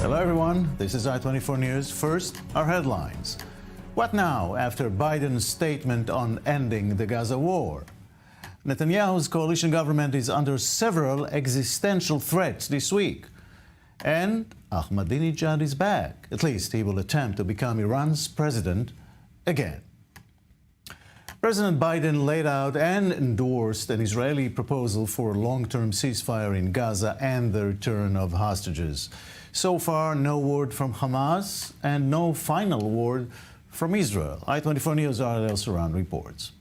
Hello everyone, this is I-24 News. First, our headlines. What now after Biden's statement on ending the Gaza war? Netanyahu's coalition government is under several existential threats this week. And Ahmadinejad is back. At least he will attempt to become Iran's president again. President Biden laid out and endorsed an Israeli proposal for a long-term ceasefire in Gaza and the return of hostages. So far, no word from Hamas and no final word from Israel. I-24 News' Ariel Saran reports.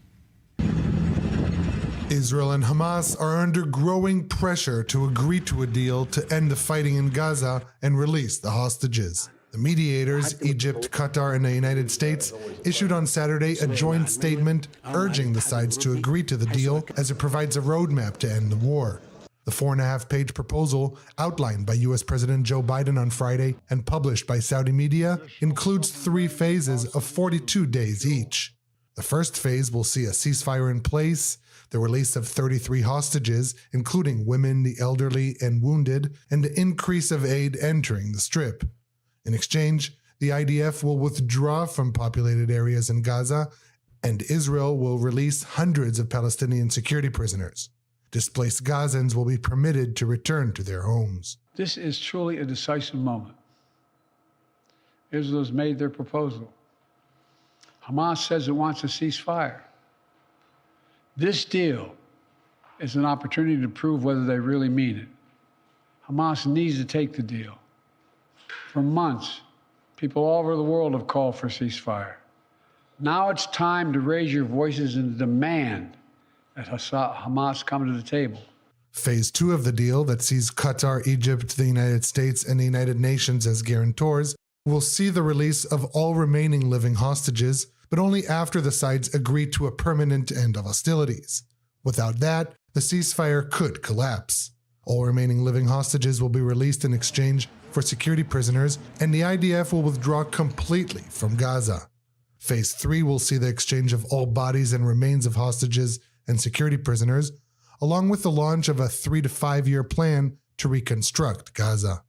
Israel and Hamas are under growing pressure to agree to a deal to end the fighting in Gaza and release the hostages. The mediators, Egypt, Qatar, and the United States, issued on Saturday a joint statement urging the sides to agree to the deal as it provides a roadmap to end the war. The 4.5-page proposal, outlined by U.S. President Joe Biden on Friday and published by Saudi media, includes 3 phases of 42 days each. The first phase will see a ceasefire in place, the release of 33 hostages, including women, the elderly, and wounded, and the increase of aid entering the Strip. In exchange, the IDF will withdraw from populated areas in Gaza, and Israel will release hundreds of Palestinian security prisoners. Displaced Gazans will be permitted to return to their homes. This is truly a decisive moment. Israel has made their proposal. Hamas says it wants a ceasefire. This deal is an opportunity to prove whether they really mean it. Hamas needs to take the deal. For months, people all over the world have called for a ceasefire. Now it's time to raise your voices and demand that Hamas come to the table. Phase 2 of the deal, that sees Qatar, Egypt, the United States, and the United Nations as guarantors, will see the release of all remaining living hostages, but only after the sides agree to a permanent end of hostilities. Without that, the ceasefire could collapse. All remaining living hostages will be released in exchange for security prisoners, and the IDF will withdraw completely from Gaza. Phase 3 will see the exchange of all bodies and remains of hostages and security prisoners, along with the launch of a 3 to 5 year plan to reconstruct Gaza.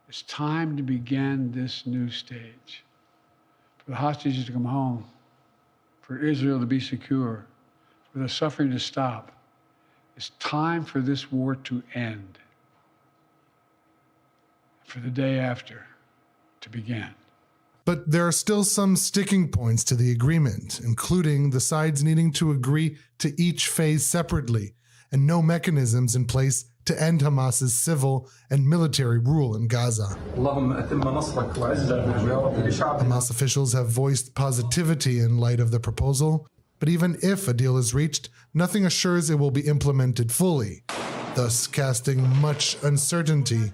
It's time to begin this new stage. For the hostages to come home, for Israel to be secure, for the suffering to stop. It's time for this war to end, for the day after to begin. But there are still some sticking points to the agreement, including the sides needing to agree to each phase separately and no mechanisms in place to end Hamas's civil and military rule in Gaza. Hamas officials have voiced positivity in light of the proposal, but even if a deal is reached, nothing assures it will be implemented fully, thus casting much uncertainty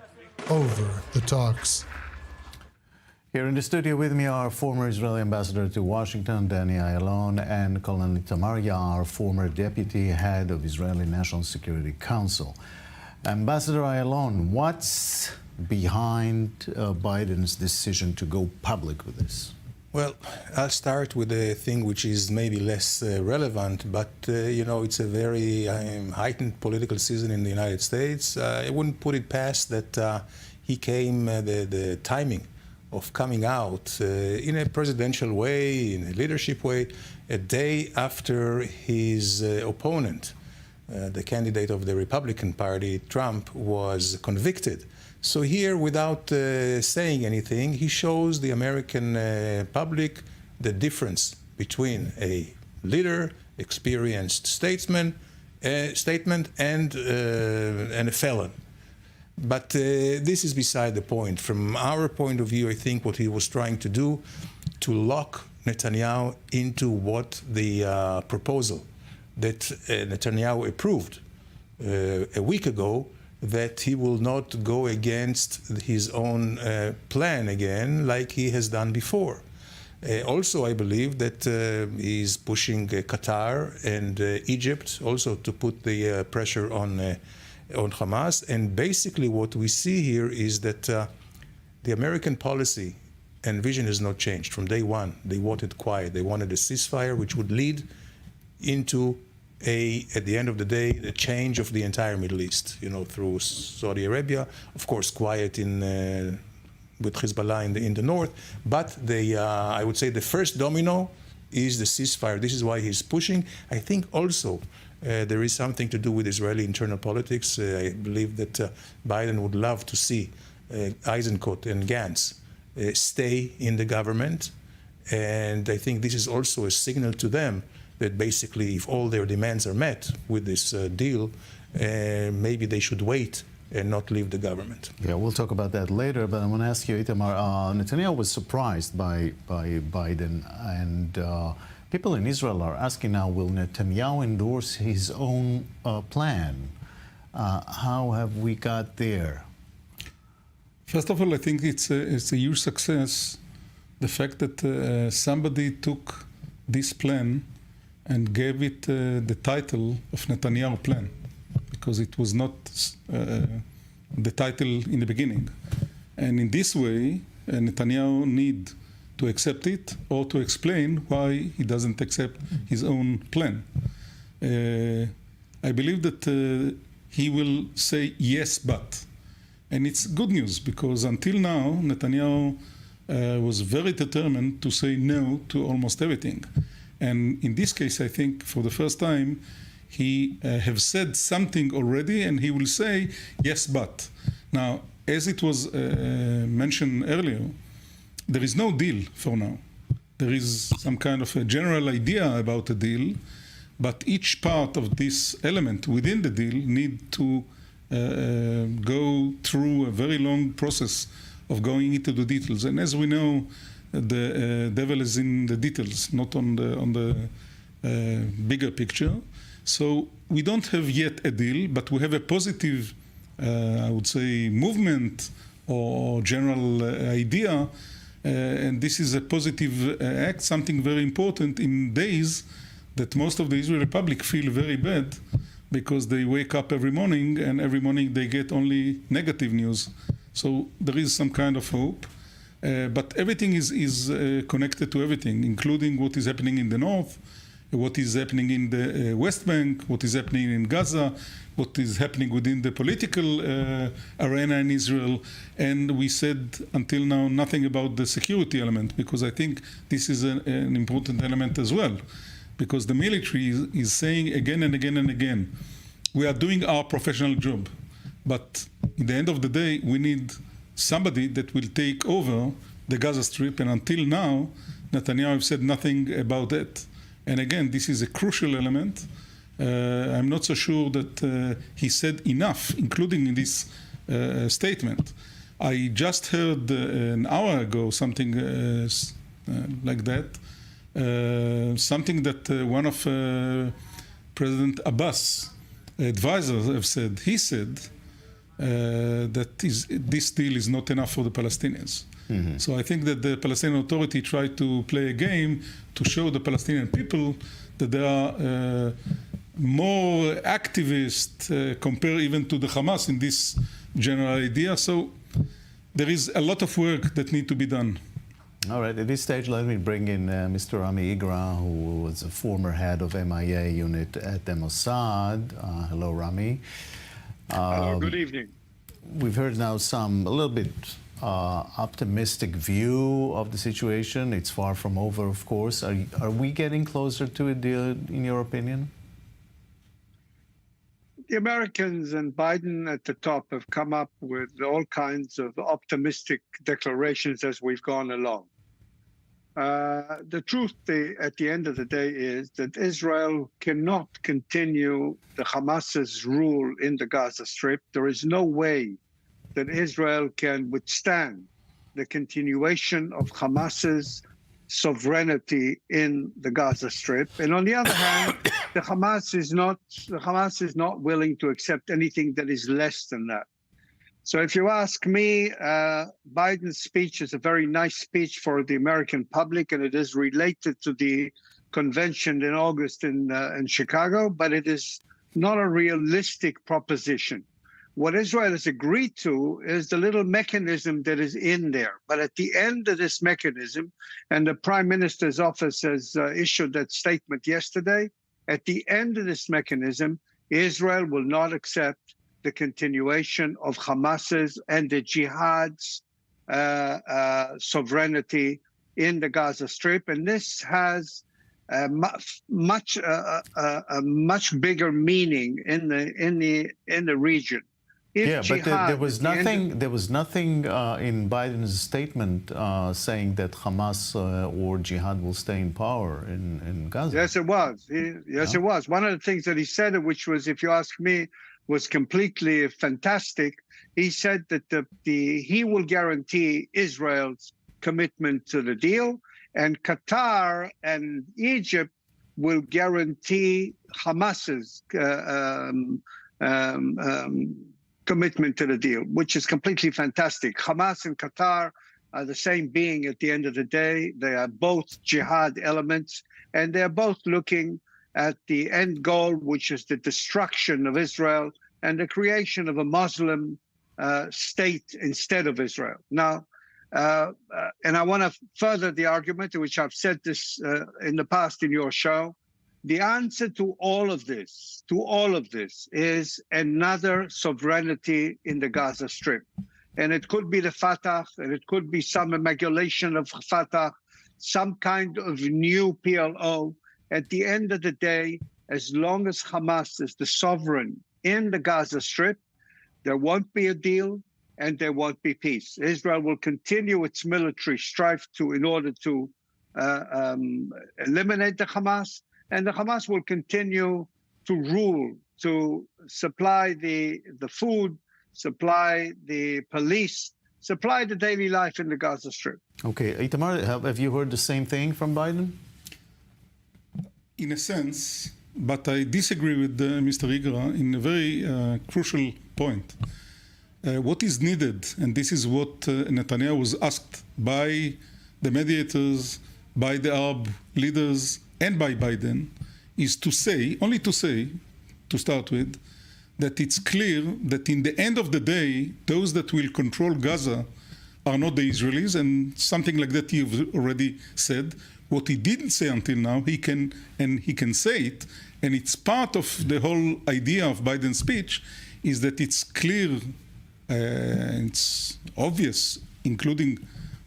over the talks. Here in the studio with me are former Israeli ambassador to Washington, Danny Ayalon, and Colonel Itamar Yaar, former deputy head of Israeli National Security Council. Ambassador Ayalon, what's behind Biden's decision to go public with this? Well, I'll start with a thing which is maybe less relevant, but, it's a very heightened political season in the United States. I wouldn't put it past that he came, the timing of coming out in a presidential way, in a leadership way, a day after his opponent, the candidate of the Republican Party, Trump, was convicted. So here, without saying anything, he shows the American public the difference between a leader, experienced statement, and a felon. But this is beside the point. From our point of view, I think what he was trying to do, to lock Netanyahu into what the proposal that Netanyahu approved a week ago, that he will not go against his own plan again like he has done before. Also, I believe that he's pushing Qatar and Egypt also to put the pressure on Hamas. And basically what we see here is that the American policy and vision has not changed. From day one, they wanted quiet. They wanted a ceasefire which would lead into at the end of the day, the change of the entire Middle East, through Saudi Arabia, of course, quiet with Hezbollah in the north. But I would say the first domino is the ceasefire. This is why he's pushing. I think also there is something to do with Israeli internal politics. I believe that Biden would love to see Eisenkot and Gantz stay in the government. And I think this is also a signal to them that basically if all their demands are met with this deal, maybe they should wait and not leave the government. Yeah, we'll talk about that later, but I want to ask you, Itamar, Netanyahu was surprised by Biden, and people in Israel are asking now, will Netanyahu endorse his own plan? How have we got there? First of all, I think it's a huge success, the fact that somebody took this plan and gave it the title of Netanyahu plan, because it was not the title in the beginning. And in this way, Netanyahu need to accept it or to explain why he doesn't accept his own plan. I believe that he will say yes, but. And it's good news, because until now, Netanyahu was very determined to say no to almost everything. And in this case, I think for the first time, he have said something already, and he will say, yes, but. Now, as it was mentioned earlier, there is no deal for now. There is some kind of a general idea about a deal, but each part of this element within the deal need to go through a very long process of going into the details. And as we know, the devil is in the details, not on the bigger picture. So we don't have yet a deal, but we have a positive, I would say, movement or general idea. And this is a positive act, something very important in days that most of the Israeli public feel very bad, because they wake up every morning and every morning they get only negative news. So there is some kind of hope. But everything is connected to everything, including what is happening in the north, what is happening in the West Bank, what is happening in Gaza, what is happening within the political arena in Israel. And we said until now nothing about the security element, because I think this is an important element as well. Because the military is saying again and again and again, we are doing our professional job. But in the end of the day, we need somebody that will take over the Gaza Strip, and until now, Netanyahu said nothing about that. And again, this is a crucial element. I'm not so sure that he said enough, including in this statement. I just heard an hour ago something like that, something that one of President Abbas' advisors have said. He said that this deal is not enough for the Palestinians. Mm-hmm. So I think that the Palestinian Authority tried to play a game to show the Palestinian people that they are more activist compared even to the Hamas in this general idea. So there is a lot of work that need to be done. All right, at this stage, let me bring in Mr. Rami Igra, who was a former head of MIA unit at the Mossad. Hello, Rami. Hello, good evening. We've heard now a little bit optimistic view of the situation. It's far from over, of course. Are we getting closer to a deal, in your opinion? The Americans and Biden at the top have come up with all kinds of optimistic declarations as we've gone along. The truth at the end of the day is that Israel cannot continue the Hamas's rule in the Gaza Strip. There is no way that Israel can withstand the continuation of Hamas's sovereignty in the Gaza Strip. And on the other hand, the Hamas is not willing to accept anything that is less than that. So if you ask me, Biden's speech is a very nice speech for the American public, and it is related to the convention in August in Chicago, but it is not a realistic proposition. What Israel has agreed to is the little mechanism that is in there. But at the end of this mechanism, and the Prime Minister's office has issued that statement yesterday, at the end of this mechanism, Israel will not accept the continuation of Hamas's and the jihad's sovereignty in the Gaza Strip. And this has a much bigger meaning in the region. If but there was nothing in Biden's statement saying that Hamas or jihad will stay in power in Gaza. Yes, it was. It was. One of the things that he said, which was, if you ask me, was completely fantastic. He said that he will guarantee Israel's commitment to the deal, and Qatar and Egypt will guarantee Hamas's commitment to the deal, which is completely fantastic. Hamas and Qatar are the same being at the end of the day. They are both jihad elements, and they're both looking at the end goal, which is the destruction of Israel and the creation of a Muslim state instead of Israel. Now, and I want to further the argument, which I've said this in the past in your show. The answer to all of this, is another sovereignty in the Gaza Strip. And it could be the Fatah, and it could be some amalgamation of Fatah, some kind of new PLO. At the end of the day, as long as Hamas is the sovereign in the Gaza Strip, there won't be a deal and there won't be peace. Israel will continue its military strife in order to eliminate the Hamas, and the Hamas will continue to rule, to supply the food, supply the police, supply the daily life in the Gaza Strip. Okay, Itamar, have you heard the same thing from Biden? In a sense, but I disagree with Mr. Igra in a very crucial point. What is needed, and this is what Netanyahu was asked by the mediators, by the Arab leaders, and by Biden, is to say, only to say, to start with, that it's clear that in the end of the day, those that will control Gaza are not the Israelis, and something like that you've already said. What he didn't say until now, he can say it, and it's part of the whole idea of Biden's speech, is that it's clear, it's obvious, including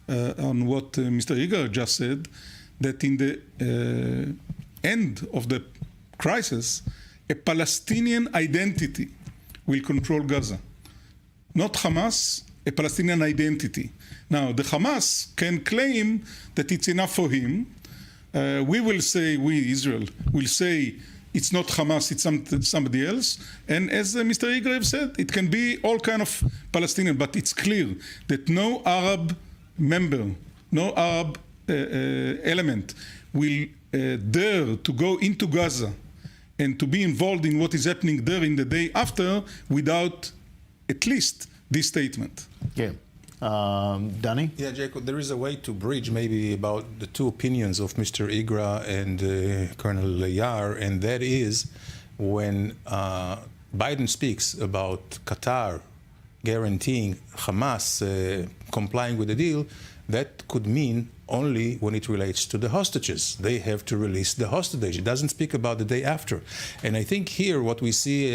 on what Mr. Igar just said, that in the end of the crisis, a Palestinian identity will control Gaza. Not Hamas, a Palestinian identity. Now, the Hamas can claim that it's enough for him. We, Israel, will say it's not Hamas, it's somebody else. And as Mr. Igrev said, it can be all kind of Palestinian, but it's clear that no Arab member, no Arab element will dare to go into Gaza and to be involved in what is happening there in the day after without at least this statement. Yeah. Danny? Yeah, Jacob, there is a way to bridge maybe about the two opinions of Mr. Igra and Colonel Yar, and that is when Biden speaks about Qatar guaranteeing Hamas complying with the deal, that could mean only when it relates to the hostages. They have to release the hostage. It doesn't speak about the day after. And I think here what we see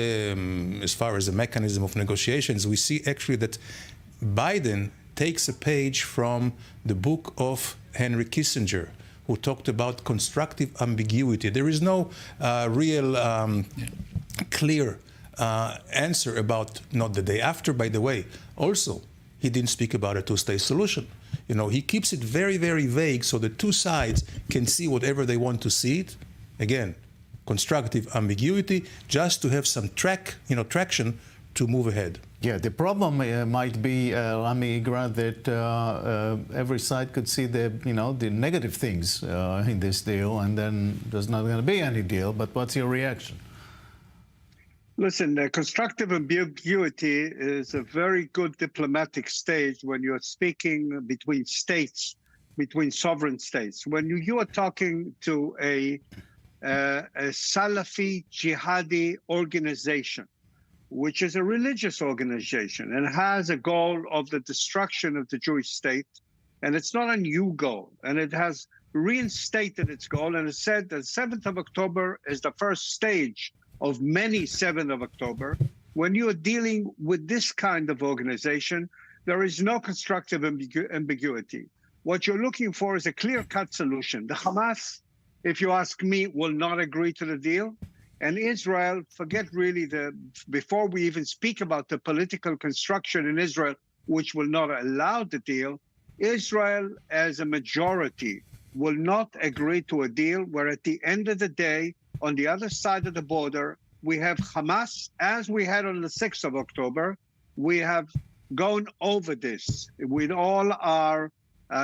as far as the mechanism of negotiations, we see actually that Biden takes a page from the book of Henry Kissinger, who talked about constructive ambiguity. There is no real clear answer about not the day after, by the way. Also, he didn't speak about a two-state solution. You know, he keeps it very, very vague so the two sides can see whatever they want to see it. Again, constructive ambiguity, just to have some traction to move ahead. Yeah, the problem might be, Rami Igra, that every side could see the negative things in this deal, and then there's not going to be any deal. But what's your reaction? Listen, constructive ambiguity is a very good diplomatic stage when you're speaking between states, between sovereign states. When you are talking to a Salafi jihadi organization, which is a religious organization and has a goal of the destruction of the Jewish state, and it's not a new goal, and it has reinstated its goal, and it said that 7th of October is the first stage of many 7th of October. When you are dealing with this kind of organization, there is no constructive ambiguity. What you're looking for is a clear-cut solution. The Hamas, if you ask me, will not agree to the deal. And Israel, forget really before we even speak about the political construction in Israel, which will not allow the deal, Israel as a majority will not agree to a deal where at the end of the day, on the other side of the border, we have Hamas, as we had on the 6th of October. We have gone over this with all our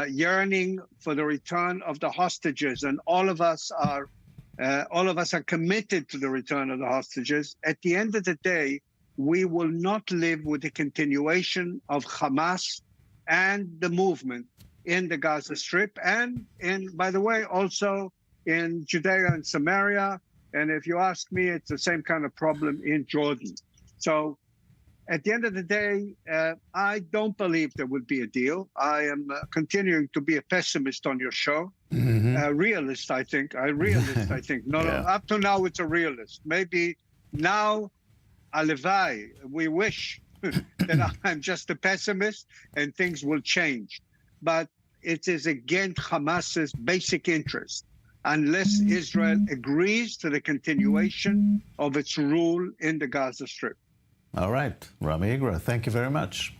yearning for the return of the hostages, and all of us are committed to the return of the hostages. At the end of the day, we will not live with the continuation of Hamas and the movement in the Gaza Strip, and by the way, also in Judea and Samaria. And if you ask me, it's the same kind of problem in Jordan. So at the end of the day, I don't believe there will be a deal. I am continuing to be a pessimist on your show. Realist, I think. I think. No, up to now, it's a realist. Maybe now, alevai, we wish that I'm just a pessimist and things will change. But it is against Hamas's basic interest, unless Israel agrees to the continuation of its rule in the Gaza Strip. All right, Rami Igra, thank you very much.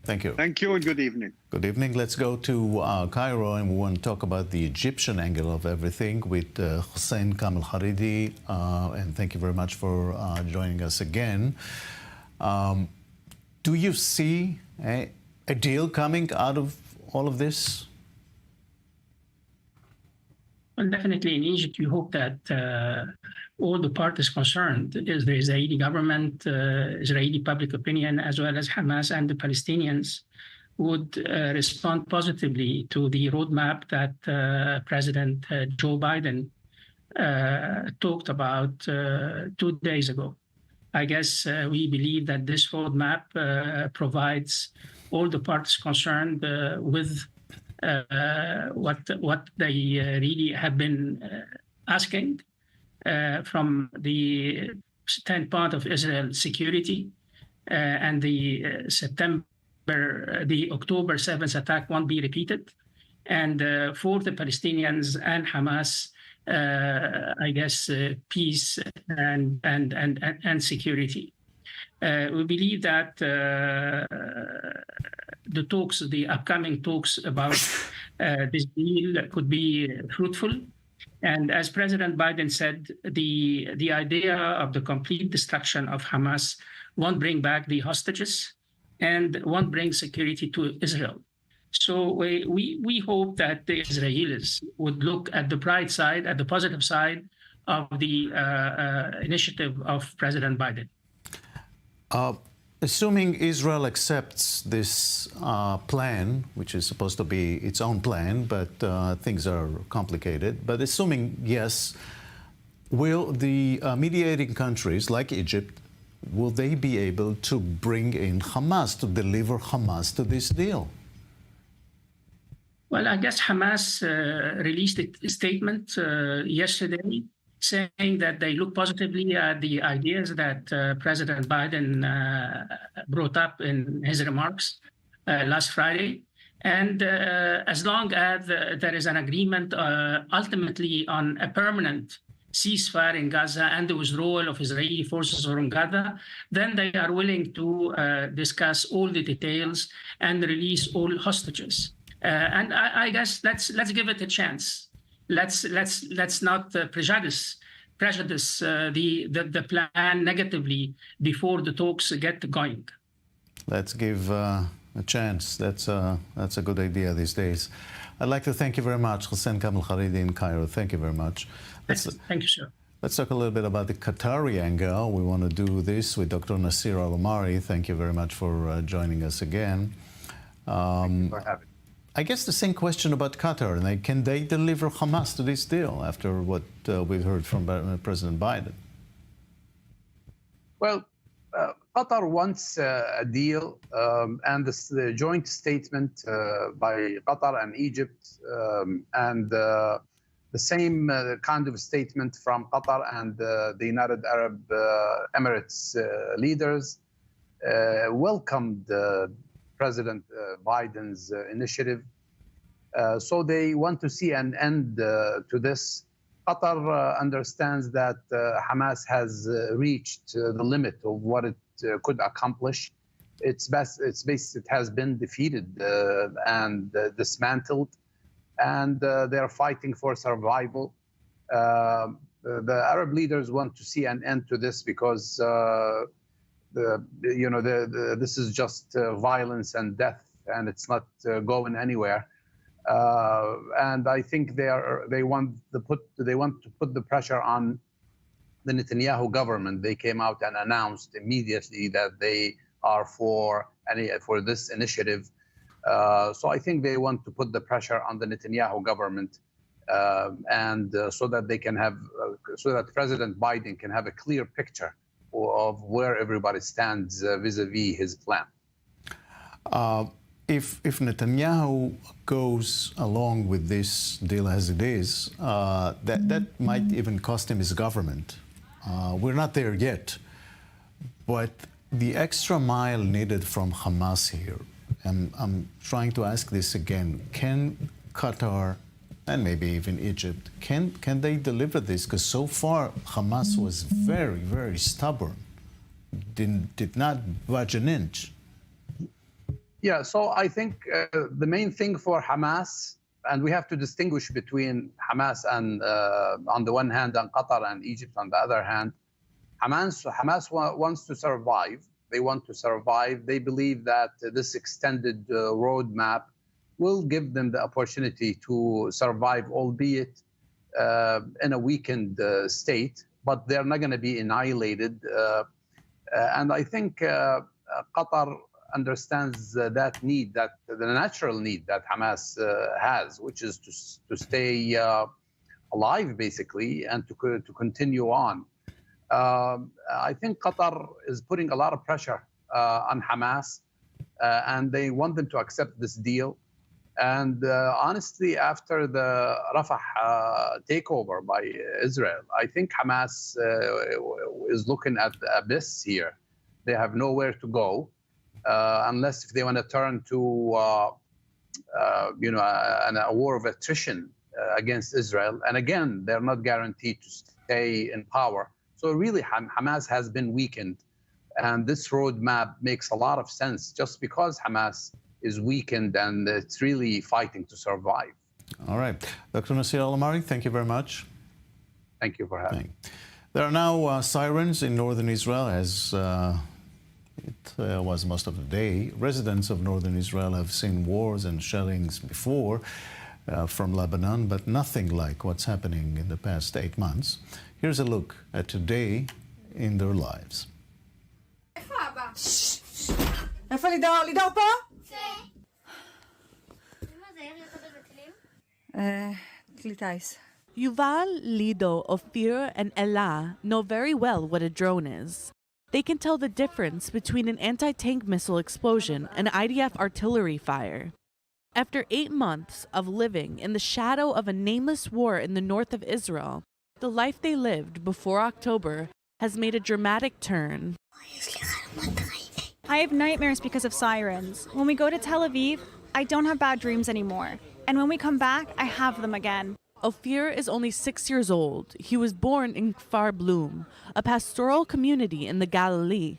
Thank you. Thank you and good evening. Good evening. Let's go to Cairo, and we want to talk about the Egyptian angle of everything with Hussein Kamel Haridi. And thank you very much for joining us again. Do you see a deal coming out of all of this? Well, definitely in Egypt, we hope that all the parties concerned, is the Israeli government, Israeli public opinion, as well as Hamas and the Palestinians, would respond positively to the roadmap that President Joe Biden talked about 2 days ago. I guess we believe that this roadmap provides all the parties concerned with what they really have been asking from the standpoint of Israel's security, and the October 7th attack won't be repeated. And for the Palestinians and Hamas, I guess peace and security. We believe that the upcoming talks about this deal could be fruitful. And as President Biden said, the idea of the complete destruction of Hamas won't bring back the hostages and won't bring security to Israel. So we hope that the Israelis would look at the bright side, at the positive side of the initiative of President Biden. Assuming Israel accepts this plan, which is supposed to be its own plan, but things are complicated, but assuming yes, will the mediating countries like Egypt, will they be able to bring in Hamas, to deliver Hamas to this deal? Well, I guess Hamas released a statement yesterday saying that they look positively at the ideas that President Biden brought up in his remarks last Friday. And as long as there is an agreement ultimately on a permanent ceasefire in Gaza and the withdrawal of Israeli forces from Gaza, then they are willing to discuss all the details and release all hostages. And I guess let's give it a chance. Let's not prejudice prejudice the plan negatively before the talks get going. Let's give a chance. That's a good idea these days. I'd like to thank you very much, Hussein Kamel Kharidi in Cairo. Thank you very much. Thank you, sir. Let's talk a little bit about the Qatari angle. We want to do this with Dr. Nasir Al-Omari. Thank you very much for joining us again. Thank you for having me. I guess the same question about Qatar. Can they deliver Hamas to this deal after what we've heard from President Biden? Well, Qatar wants a deal, and the joint statement by Qatar and Egypt, and the same kind of statement from Qatar and the United Arab Emirates leaders welcomed President Biden's initiative. So they want to see an end to this. Qatar understands that Hamas has reached the limit of what it could accomplish. It has been defeated and dismantled, and they're fighting for survival. The Arab leaders want to see an end to this because this is just violence and death, and it's not going anywhere. And I think they want to put the pressure on the Netanyahu government. They came out and announced immediately that they are for this initiative. So I think they want to put the pressure on the Netanyahu government, and so that President Biden can have a clear picture of where everybody stands vis-a-vis his plan. If Netanyahu goes along with this deal as it is, that might even cost him his government. We're not there yet, but the extra mile needed from Hamas here, and I'm trying to ask this again, can Qatar and maybe even Egypt, can they deliver this? Because so far Hamas was very, very stubborn, did not budge an inch. Yeah, so I think the main thing for Hamas, and we have to distinguish between Hamas and, on the one hand, and Qatar and Egypt on the other hand. Hamas wants to survive. They want to survive. They believe that this extended roadmap will give them the opportunity to survive, albeit in a weakened state, but they're not going to be annihilated. And I think Qatar understands that need, that the natural need that Hamas has, which is to stay alive, basically, and to continue on. I think Qatar is putting a lot of pressure on Hamas, and they want them to accept this deal. And honestly, after the Rafah takeover by Israel, I think Hamas is looking at the abyss here. They have nowhere to go unless if they want to turn to a war of attrition against Israel. And again, they're not guaranteed to stay in power. So really, Hamas has been weakened. And this roadmap makes a lot of sense just because Hamas is weakened and it's really fighting to survive. All right. Dr. Nasir Al-Omari, thank you very much. Thank you for having me. There are now sirens in northern Israel, as it was most of the day. Residents of northern Israel have seen wars and shellings before from Lebanon, but nothing like what's happening in the past 8 months. Here's a look at today in their lives. איפה לידור? לידור פה? כלי טיס. Yuval, Lido, Ophir, and Ella know very well what a drone is. They can tell the difference between an anti-tank missile explosion and IDF artillery fire. After 8 months of living in the shadow of a nameless war in the north of Israel, the life they lived before October has made a dramatic turn. I have nightmares because of sirens. When we go to Tel Aviv, I don't have bad dreams anymore. And when we come back, I have them again. Ophir is only 6 years old. He was born in Kfar Blum, a pastoral community in the Galilee.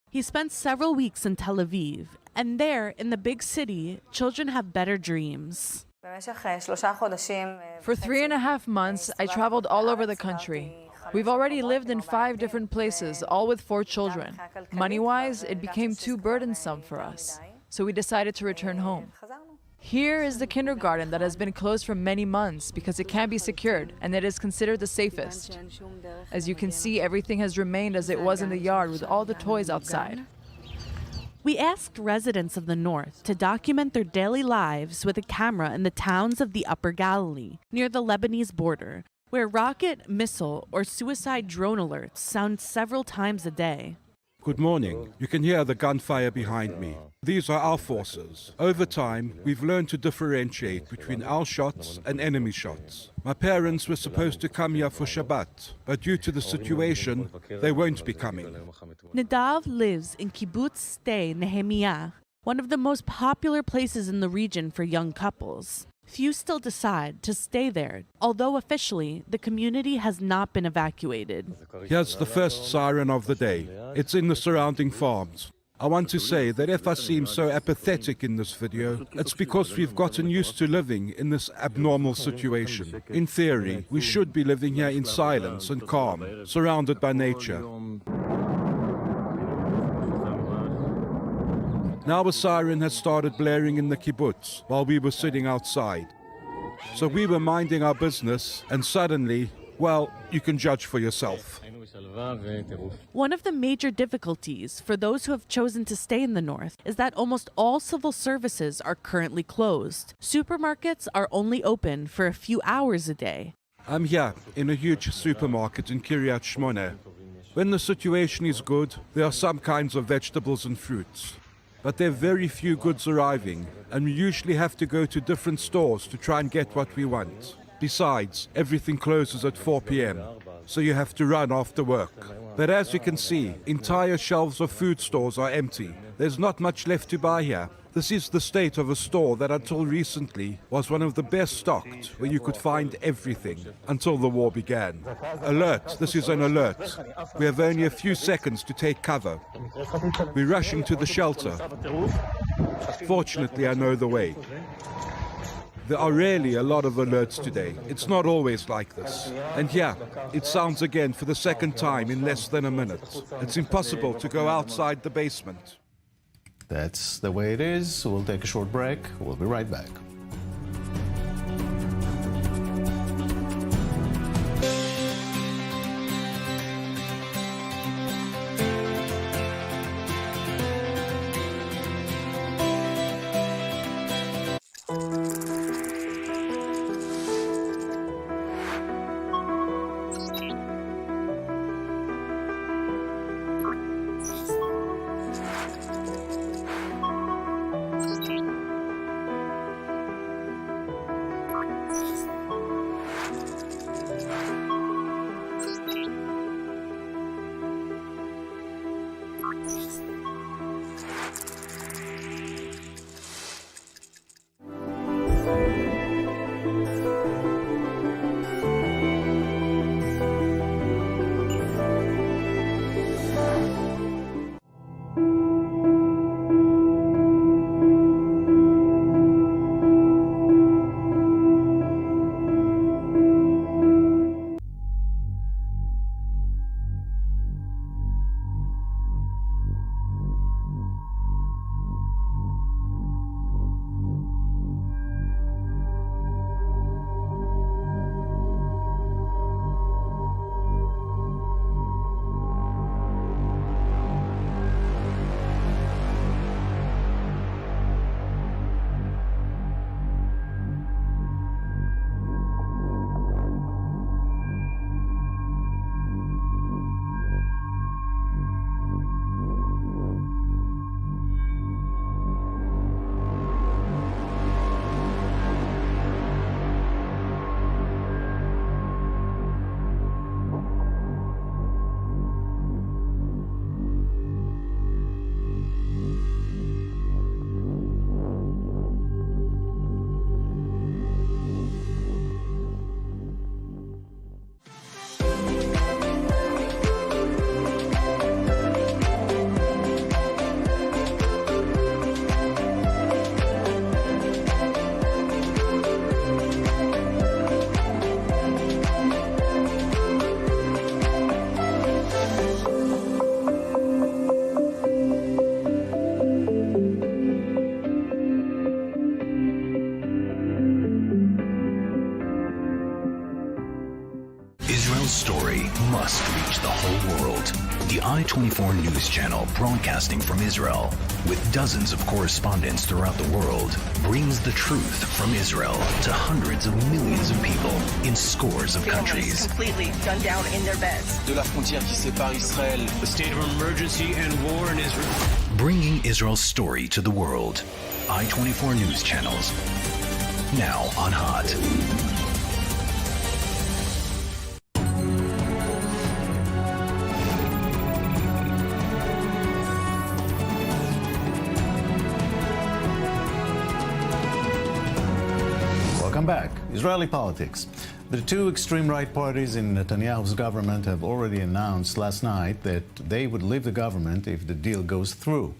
He spent several weeks in Tel Aviv, and there, in the big city, children have better dreams. For 3.5 months, I traveled all over the country. We've already lived in 5 different places, all with 4 children. Money-wise, it became too burdensome for us, so we decided to return home. Here is the kindergarten that has been closed for many months because it can't be secured, and it is considered the safest. As you can see, everything has remained as it was in the yard with all the toys outside. We asked residents of the north to document their daily lives with a camera in the towns of the Upper Galilee, near the Lebanese border, where rocket, missile, or suicide drone alerts sound several times a day. Good morning. You can hear the gunfire behind me. These are our forces. Over time, we've learned to differentiate between our shots and enemy shots. My parents were supposed to come here for Shabbat, but due to the situation, they won't be coming. Nadav lives in Kibbutz Sde Nehemiah, one of the most popular places in the region for young couples. Few still decide to stay there, although officially the community has not been evacuated. Here's the first siren of the day. It's in the surrounding farms. I want to say that if I seem so apathetic in this video, it's because we've gotten used to living in this abnormal situation. In theory, we should be living here in silence and calm, surrounded by nature. Now a siren has started blaring in the kibbutz while we were sitting outside. So we were minding our business, and suddenly, well, you can judge for yourself. One of the major difficulties for those who have chosen to stay in the north is that almost all civil services are currently closed. Supermarkets are only open for a few hours a day. I'm here in a huge supermarket in Kiryat Shmona. When the situation is good, there are some kinds of vegetables and fruits. But there are very few goods arriving, and we usually have to go to different stores to try and get what we want. Besides, everything closes at 4 p.m., so you have to run after work. But as you can see, entire shelves of food stores are empty. There's not much left to buy here. This is the state of a store that until recently was one of the best stocked, where you could find everything, until the war began. Alert, this is an alert. We have only a few seconds to take cover. We're rushing to the shelter. Fortunately, I know the way. There are really a lot of alerts today. It's not always like this. And yeah, it sounds again for the second time in less than a minute. It's impossible to go outside the basement. That's the way it is. We'll take a short break. We'll be right back. I-24 news channel broadcasting from Israel with dozens of correspondents throughout the world brings the truth from Israel to hundreds of millions of people in scores of countries. Completely gunned down in their beds. De la frontière qui sépare Israël. The state of emergency and war in Israel. Bringing Israel's story to the world. I-24 news channels. Now on Hot. Welcome back. Israeli politics. The two extreme right parties in Netanyahu's government have already announced last night that they would leave the government if the deal goes through.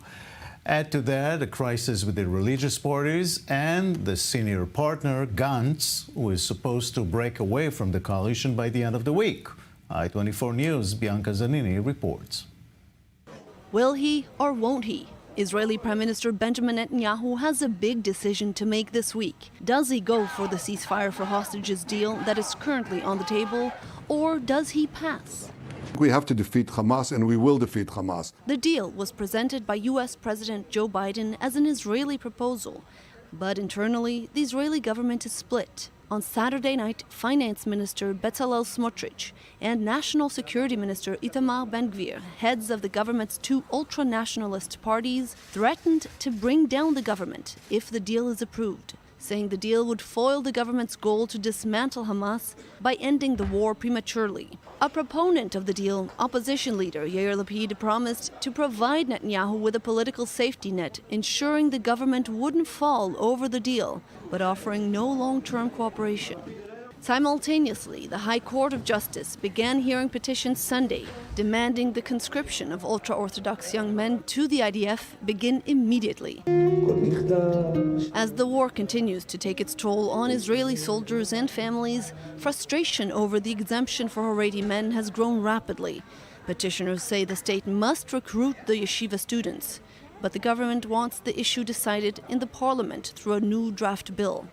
Add to that a crisis with the religious parties and the senior partner, Gantz, who is supposed to break away from the coalition by the end of the week. I-24 News' Bianca Zanini reports. Will he or won't he? Israeli Prime Minister Benjamin Netanyahu has a big decision to make this week. Does he go for the ceasefire for hostages deal that is currently on the table, or does he pass? We have to defeat Hamas, and we will defeat Hamas. The deal was presented by U.S. President Joe Biden as an Israeli proposal, but internally, the Israeli government is split. On Saturday night, Finance Minister Bezalel Smotrich and National Security Minister Itamar Ben-Gvir, heads of the government's two ultra-nationalist parties, threatened to bring down the government if the deal is approved, saying the deal would foil the government's goal to dismantle Hamas by ending the war prematurely. A proponent of the deal, opposition leader Yair Lapid promised to provide Netanyahu with a political safety net, ensuring the government wouldn't fall over the deal, but offering no long-term cooperation. Simultaneously, the High Court of Justice began hearing petitions Sunday, demanding the conscription of ultra-Orthodox young men to the IDF begin immediately. As the war continues to take its toll on Israeli soldiers and families, frustration over the exemption for Haredi men has grown rapidly. Petitioners say the state must recruit the yeshiva students, but the government wants the issue decided in the parliament through a new draft bill.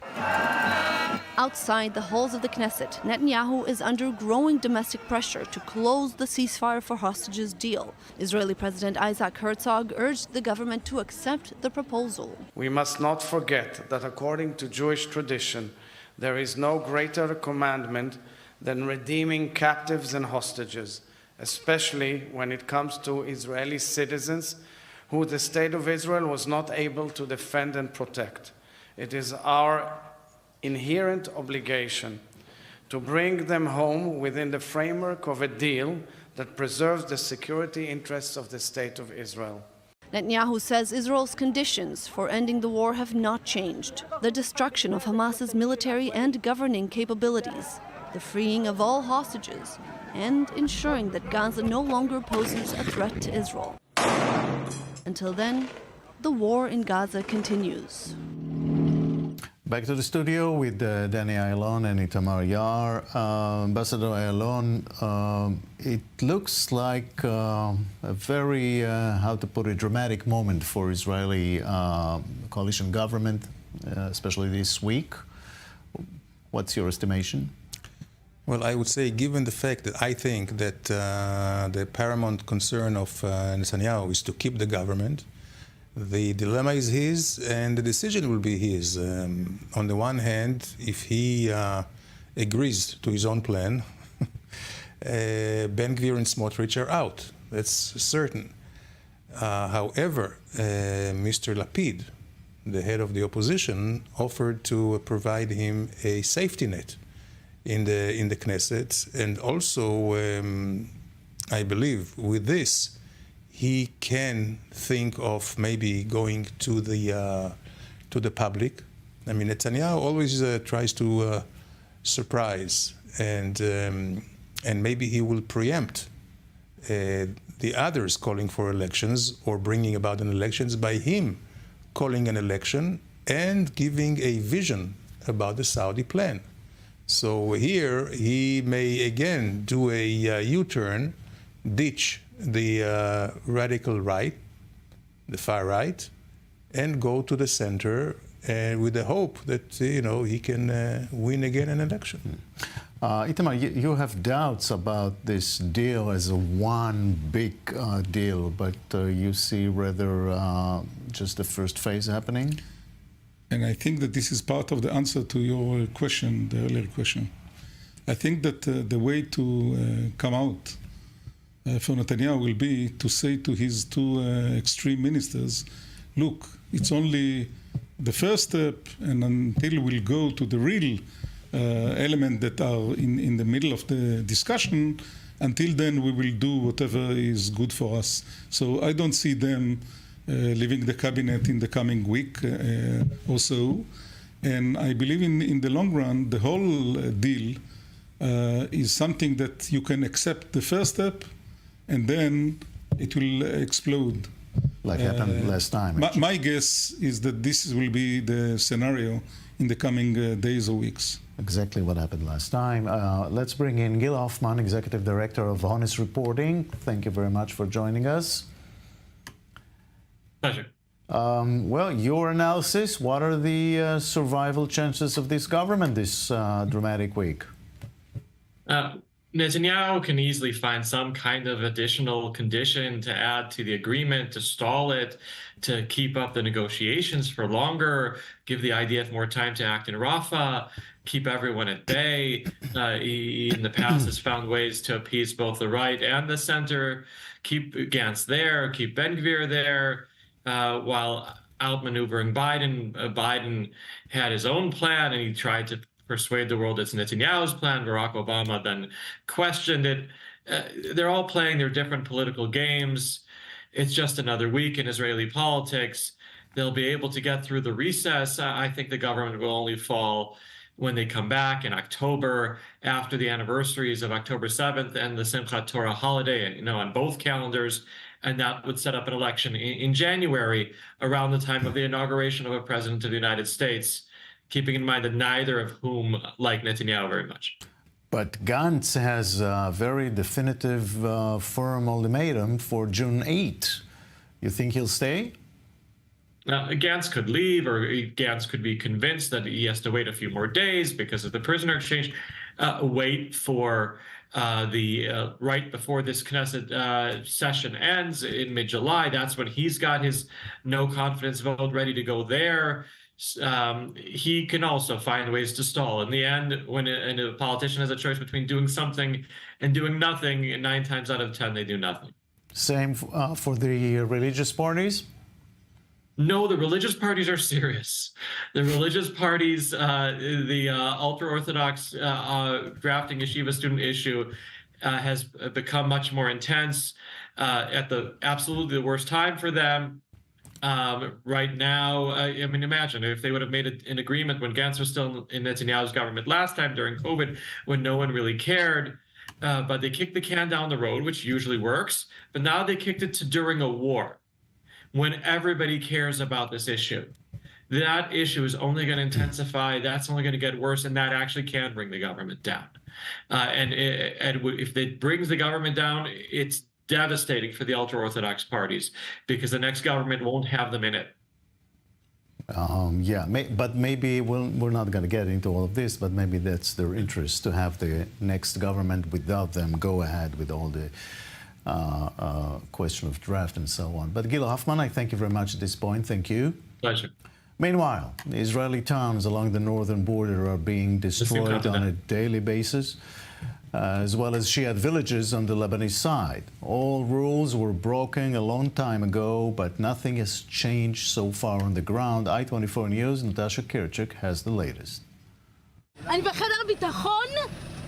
Outside the halls of the Knesset, Netanyahu is under growing domestic pressure to close the ceasefire for hostages deal. Israeli President Isaac Herzog urged the government to accept the proposal. We must not forget that according to Jewish tradition, there is no greater commandment than redeeming captives and hostages, especially when it comes to Israeli citizens who the State of Israel was not able to defend and protect. It is our inherent obligation to bring them home within the framework of a deal that preserves the security interests of the State of Israel. Netanyahu says Israel's conditions for ending the war have not changed. The destruction of Hamas's military and governing capabilities, the freeing of all hostages, and ensuring that Gaza no longer poses a threat to Israel. Until then, the war in Gaza continues. Back to the studio with Danny Ayalon and Itamar Yar. Ambassador Ayalon, it looks like a very, how to put it, dramatic moment for Israeli coalition government, especially this week. What's your estimation? Well, I would say, given the fact that I think that the paramount concern of Netanyahu is to keep the government, the dilemma is his, and the decision will be his. On the one hand, if he agrees to his own plan, Ben-Gvir and Smotrich are out. That's certain. However, Mr. Lapid, the head of the opposition, offered to provide him a safety net in the Knesset, and also, I believe, with this, he can think of maybe going to the public. I mean, Netanyahu always tries to surprise, and maybe he will preempt the others calling for elections or bringing about an elections by him calling an election and giving a vision about the Saudi plan. So here he may again do a U-turn, ditch the radical right, the far right, and go to the center with the hope that he can win again an election. Itamar, you have doubts about this deal as a one big deal, but you see rather just the first phase happening? And I think that this is part of the answer to your question, the earlier question. I think that the way to come out for Netanyahu will be to say to his two extreme ministers, look, it's only the first step, and until we'll go to the real element that are in the middle of the discussion, until then we will do whatever is good for us. So I don't see them leaving the cabinet in the coming week or so. And I believe in the long run, the whole deal is something that you can accept the first step, and then it will explode. Like happened last time. My guess is that this will be the scenario in the coming days or weeks. Exactly what happened last time. Let's bring in Gil Hoffman, Executive Director of Honest Reporting. Thank you very much for joining us. Pleasure. Well, your analysis, what are the survival chances of this government this dramatic week? Netanyahu can easily find some kind of additional condition to add to the agreement, to stall it, to keep up the negotiations for longer, give the IDF more time to act in Rafah, keep everyone at bay. He, in the past, has found ways to appease both the right and the center, keep Gantz there, keep Ben-Gvir there, while outmaneuvering Biden. Biden had his own plan, and he tried to persuade the world it's Netanyahu's plan. Barack Obama then questioned it. They're all playing their different political games. It's just another week in Israeli politics. They'll be able to get through the recess. I think the government will only fall when they come back in October, after the anniversaries of October 7th and the Simchat Torah holiday, on both calendars. And that would set up an election in January, around the time of the inauguration of a president of the United States, keeping in mind that neither of whom like Netanyahu very much. But Gantz has a very definitive, firm ultimatum for June 8. You think he'll stay? Gantz could leave, or Gantz could be convinced that he has to wait a few more days because of the prisoner exchange. Wait for right before this Knesset session ends in mid-July. That's when he's got his no confidence vote ready to go there. He can also find ways to stall. In the end, when a politician has a choice between doing something and doing nothing, 9 times out of 10, they do nothing. Same for the religious parties? No, the religious parties are serious. The religious parties, the Ultra-Orthodox drafting yeshiva student issue has become much more intense at the absolutely the worst time for them. Right now, I mean, imagine if they would have made an agreement when Gantz was still in Netanyahu's government last time during COVID, when no one really cared, but they kicked the can down the road, which usually works. But now they kicked it to during a war, when everybody cares about this issue. That issue is only going to intensify. That's only going to get worse, and that actually can bring the government down. And if it brings the government down, it's devastating for the ultra-Orthodox parties, because the next government won't have them in it. But maybe we're not going to get into all of this, but maybe that's their interest, to have the next government without them go ahead with all the question of draft and so on. But Gil Hoffman, I thank you very much at this point. Thank you. Pleasure. Meanwhile, the Israeli towns along the northern border are being destroyed on a daily basis, as well as Shiite villages on the Lebanese side. All rules were broken a long time ago, but nothing has changed so far on the ground. I-24 News, Natasha Kirchik has the latest. אני בחדר ביטחון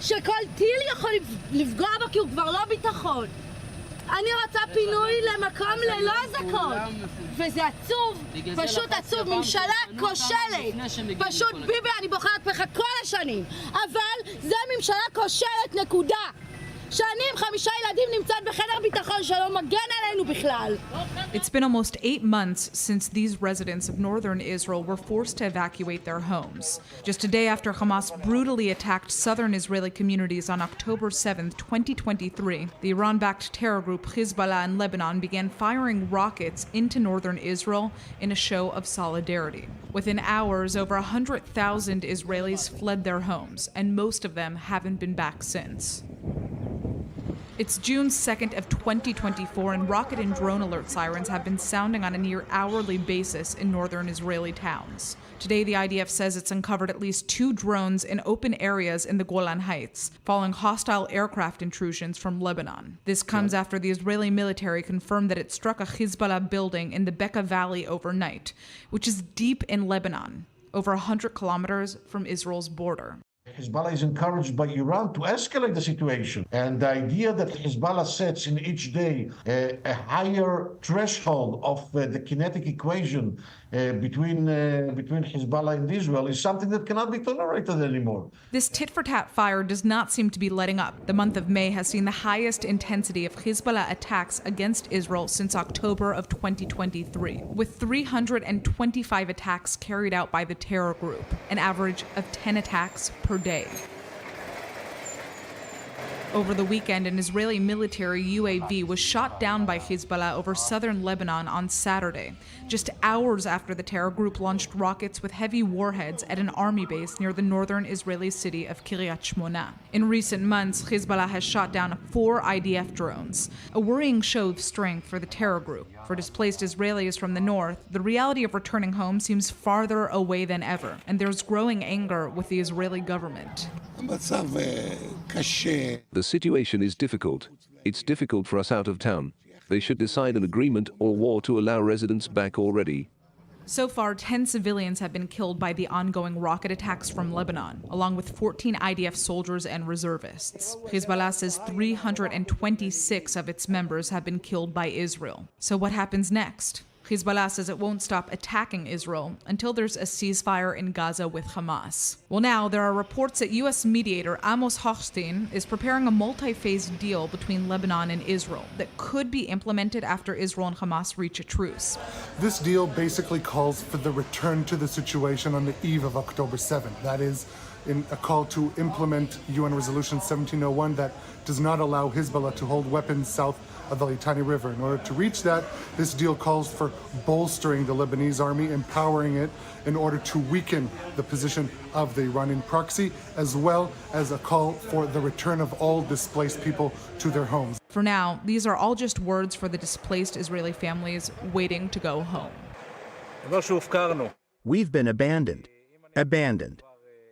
שכל טיל יכול לפגוע בו כי הוא כבר לא ביטחון. אני רוצה פינוי למקום ללא אזעקות, וזה עצוב, פשוט עצוב, ממשלה כושלת, פשוט ביבי אני בוחרת בך כל השנים, אבל זה ממשלה כושלת נקודה. שאני עם 5 ילדים נמצאת בחדר ביטחון שלא מגן עלינו בכלל. It's been almost 8 months since these residents of northern Israel were forced to evacuate their homes. Just a day after Hamas brutally attacked southern Israeli communities on October 7, 2023, the Iran-backed terror group Hezbollah in Lebanon began firing rockets into northern Israel in a show of solidarity. Within hours, over 100,000 Israelis fled their homes, and most of them haven't been back since. It's June 2nd of 2024, and rocket and drone alert sirens have been sounding on a near hourly basis in northern Israeli towns. Today, the IDF says it's uncovered at least 2 drones in open areas in the Golan Heights, following hostile aircraft intrusions from Lebanon. This comes after the Israeli military confirmed that it struck a Hezbollah building in the Bekaa Valley overnight, which is deep in Lebanon, over 100 kilometers from Israel's border. Hezbollah is encouraged by Iran to escalate the situation. And the idea that Hezbollah sets in each day a higher threshold of the kinetic equation between Hezbollah and Israel is something that cannot be tolerated anymore. This tit-for-tat fire does not seem to be letting up. The month of May has seen the highest intensity of Hezbollah attacks against Israel since October of 2023, with 325 attacks carried out by the terror group, an average of 10 attacks per day. Over the weekend, an Israeli military UAV was shot down by Hezbollah over southern Lebanon on Saturday, just hours after the terror group launched rockets with heavy warheads at an army base near the northern Israeli city of Kiryat Shmona. In recent months, Hezbollah has shot down 4 IDF drones, a worrying show of strength for the terror group. For displaced Israelis from the north, the reality of returning home seems farther away than ever, and there's growing anger with the Israeli government. The situation is difficult. It's difficult for us out of town. They should decide an agreement or war to allow residents back already. So far, 10 civilians have been killed by the ongoing rocket attacks from Lebanon, along with 14 IDF soldiers and reservists. Hezbollah says 326 of its members have been killed by Israel. So what happens next? Hezbollah says it won't stop attacking Israel until there's a ceasefire in Gaza with Hamas. Well, now there are reports that U.S. mediator Amos Hochstein is preparing a multi-phase deal between Lebanon and Israel that could be implemented after Israel and Hamas reach a truce. This deal basically calls for the return to the situation on the eve of October 7th. That is, in a call to implement UN Resolution 1701 that does not allow Hezbollah to hold weapons south of the Litani River. In order to reach that, this deal calls for bolstering the Lebanese army, empowering it in order to weaken the position of the Iranian proxy, as well as a call for the return of all displaced people to their homes. For now, these are all just words for the displaced Israeli families waiting to go home. We've been abandoned. Abandoned.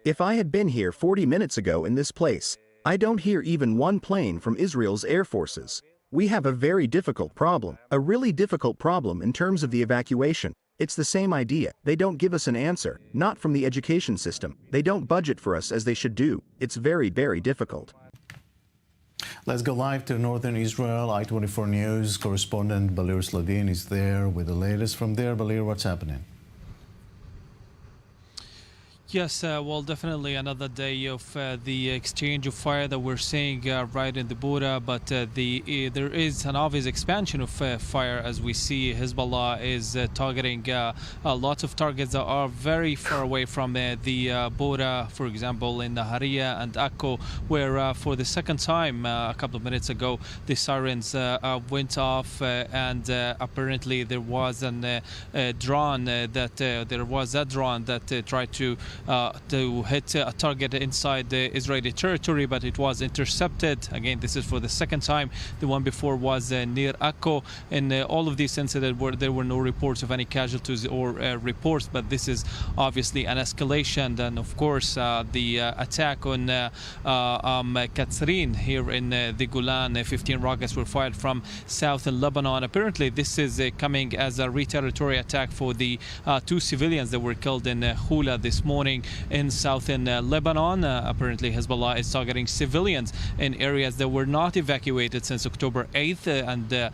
If I had been here 40 minutes ago in this place, I don't hear even one plane from Israel's air forces. We have a very difficult problem, a really difficult problem in terms of the evacuation. It's the same idea. They don't give us an answer, not from the education system. They don't budget for us as they should do. It's very, very difficult. Let's go live to northern Israel. I-24 News correspondent Balir Sladin is there with the latest from there. Balir, what's happening? Yes, well, definitely another day of the exchange of fire that we're seeing right in the border, but there is an obvious expansion of fire as we see. Hezbollah is targeting lots of targets that are very far away from the border, for example, in Nahariya and Akko, where for the second time a couple of minutes ago, the sirens went off and apparently there was a drone that tried to hit a target inside the Israeli territory, but it was intercepted. Again, this is for the second time. The one before was near Akko. In all of these incidents, there were no reports of any casualties or reports, but this is obviously an escalation. And of course, the attack on Katzrin here in the Golan, 15 rockets were fired from south in Lebanon. Apparently, this is coming as a retaliatory attack for the 2 civilians that were killed in Hula this morning. happening in southern Lebanon. Apparently, Hezbollah is targeting civilians in areas that were not evacuated since October 8th, and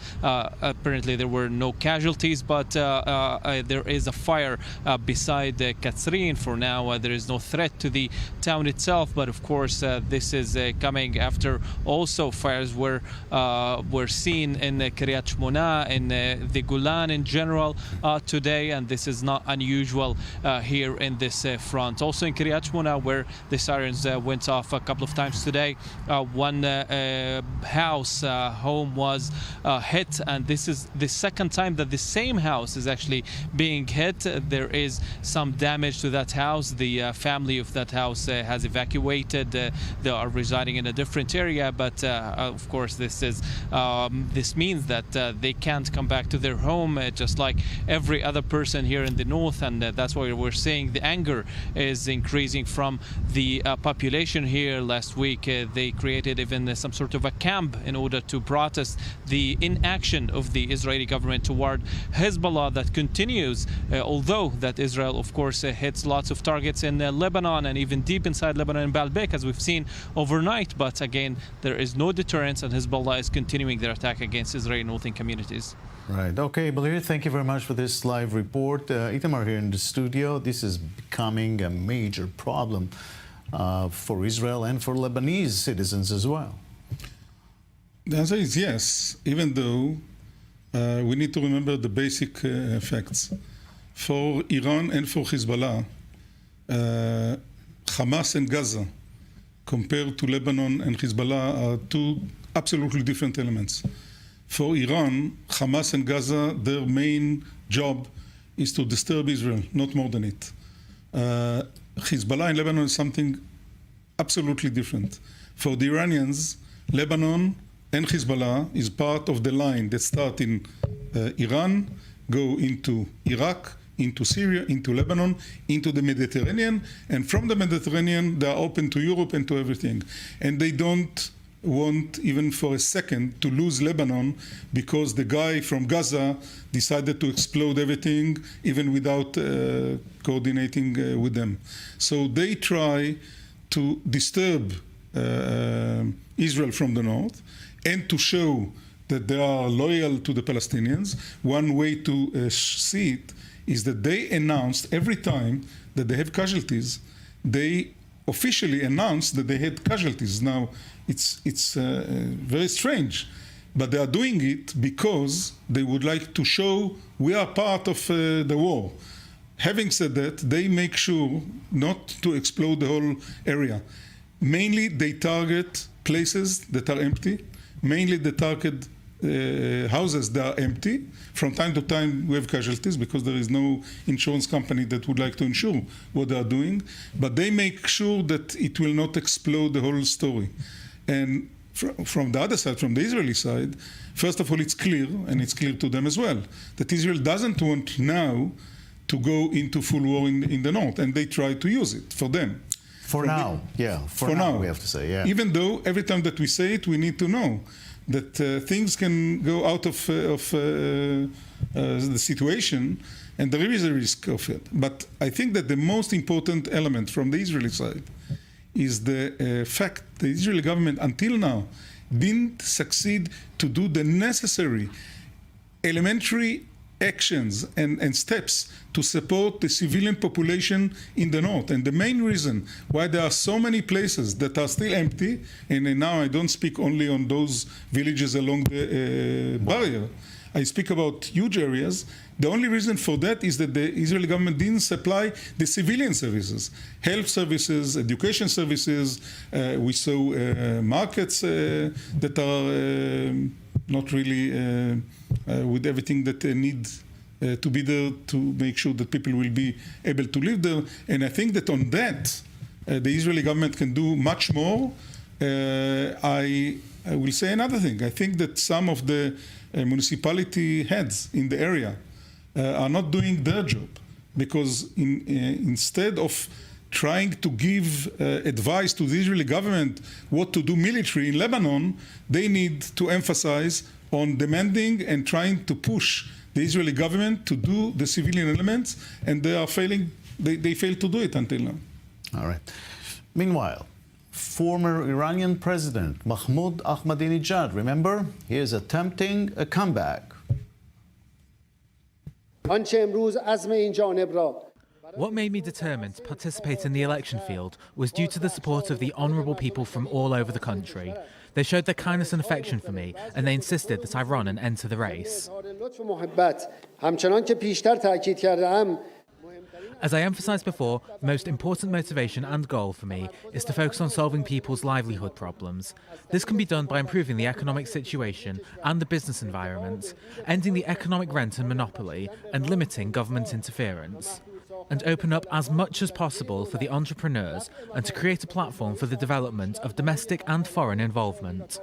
apparently there were no casualties, but there is a fire beside Katsrin. For now, there is no threat to the town itself, but of course, this is coming after also fires were seen in Kiryat Shmona, in the Golan in general today, and this is not unusual here in this front. Also in Kiryat Shmona, where the sirens went off a couple of times today, one home was hit, and this is the second time that the same house is actually being hit. There is some damage to that house. The family of that house has evacuated. They are residing in a different area, but of course this means that they can't come back to their home, just like every other person here in the north, and that's why we're seeing the anger is increasing from the population here. Last week they created even some sort of a camp in order to protest the inaction of the Israeli government toward Hezbollah that continues, although that Israel of course hits lots of targets in Lebanon and even deep inside Lebanon in Baalbek, as we've seen overnight. But again, there is no deterrence, and Hezbollah is continuing their attack against Israeli northern communities. Right. Okay, Balir, thank you very much for this live report. Itamar here in the studio. This is becoming a major problem for Israel and for Lebanese citizens as well. The answer is yes, even though we need to remember the basic facts. For Iran and for Hezbollah, Hamas and Gaza, compared to Lebanon and Hezbollah, are two absolutely different elements. For Iran, Hamas and Gaza, their main job is to disturb Israel, not more than it. Hezbollah in Lebanon is something absolutely different. For the Iranians, Lebanon and Hezbollah is part of the line that starts in Iran, go into Iraq, into Syria, into Lebanon, into the Mediterranean, and from the Mediterranean they are open to Europe and to everything. And they don't want even for a second to lose Lebanon because the guy from Gaza decided to explode everything even without coordinating with them. So they try to disturb Israel from the north and to show that they are loyal to the Palestinians. One way to see it is that they announced every time that they have casualties, they officially announced that they had casualties. Now, it's very strange, but they are doing it because they would like to show we are part of the war. Having said that, they make sure not to explode the whole area. Mainly, they target places that are empty. Mainly, they target houses that are empty. From time to time, we have casualties because there is no insurance company that would like to insure what they are doing. But they make sure that it will not explode the whole story. And from the other side, from the Israeli side, first of all, it's clear, and it's clear to them as well, that Israel doesn't want now to go into full war in the north, and they try to use it for them. For now, we have to say, yeah. Even though every time that we say it, we need to know that things can go out of the situation, and there is a risk of it. But I think that the most important element from the Israeli side is the fact the Israeli government until now didn't succeed to do the necessary elementary actions and steps to support the civilian population in the north. And the main reason why there are so many places that are still empty, and now I don't speak only on those villages along the barrier, I speak about huge areas. The only reason for that is that the Israeli government didn't supply the civilian services, health services, education services. We saw markets that are not really with everything that they need to be there to make sure that people will be able to live there. And I think that on that, the Israeli government can do much more. I will say another thing. I think that some of the municipality heads in the area are not doing their job, because instead of trying to give advice to the Israeli government what to do military in Lebanon, they need to emphasize on demanding and trying to push the Israeli government to do the civilian elements, and they are failing they failed to do it until now. All right. Meanwhile, former Iranian President Mahmoud Ahmadinejad, remember, he is attempting a comeback. What made me determined to participate in the election field was due to the support of the honourable people from all over the country. They showed their kindness and affection for me, and they insisted that I run and enter the race. As I emphasised before, the most important motivation and goal for me is to focus on solving people's livelihood problems. This can be done by improving the economic situation and the business environment, ending the economic rent and monopoly, and limiting government interference, and open up as much as possible for the entrepreneurs and to create a platform for the development of domestic and foreign involvement.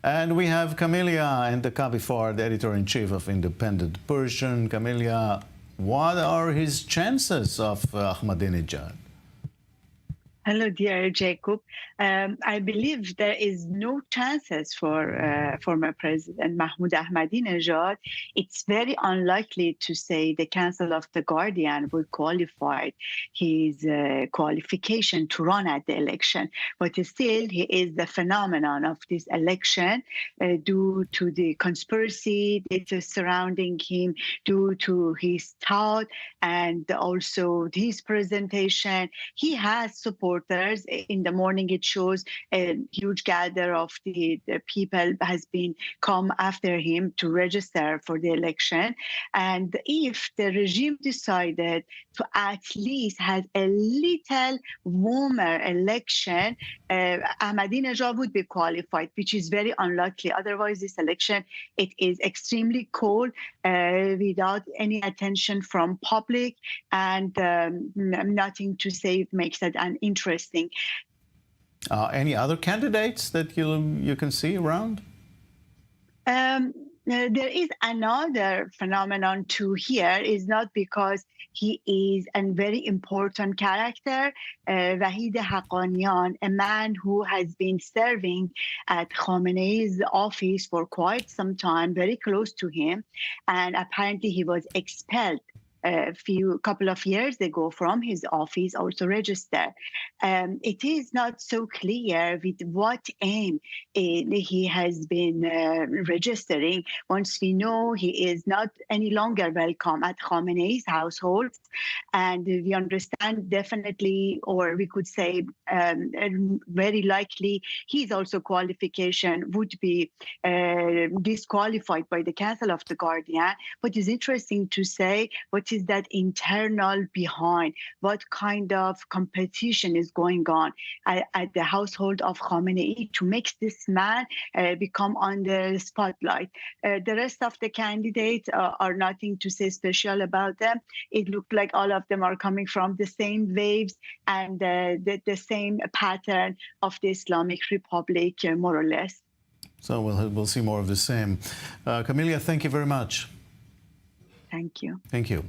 And we have Camelia and the Kabifar, the editor-in-chief of Independent Persian. Camelia, what are his chances of Ahmadinejad? Hello, dear Jacob. I believe there is no chances for former President Mahmoud Ahmadinejad. It's very unlikely to say the Council of the Guardian will qualify his qualification to run at the election. But still, he is the phenomenon of this election due to the conspiracy that is surrounding him, due to his thought and also his presentation. He has support. In the morning, it shows a huge gather of the people has been come after him to register for the election. And if the regime decided to at least have a little warmer election, Ahmadinejad would be qualified, which is very unlikely. Otherwise, this election, it is extremely cold without any attention from public, and nothing to say makes it uninteresting. Any other candidates that you can see around? There is another phenomenon to here, is not because he is a very important character, Wahid Haqqanian, a man who has been serving at Khamenei's office for quite some time, very close to him, and apparently he was expelled couple of years ago from his office, also registered. It is not so clear with what aim he has been registering. Once we know he is not any longer welcome at Khamenei's household, and we understand definitely, or we could say very likely, his also qualification would be disqualified by the Council of the Guardian. But it's interesting to say what is that internal behind, what kind of competition is going on at the household of Khamenei to make this man become on the spotlight. The rest of the candidates are nothing to say special about them. It looked like all of them are coming from the same waves and the same pattern of the Islamic Republic, more or less. So we'll see more of the same. Camelia, thank you very much. Thank you. Thank you.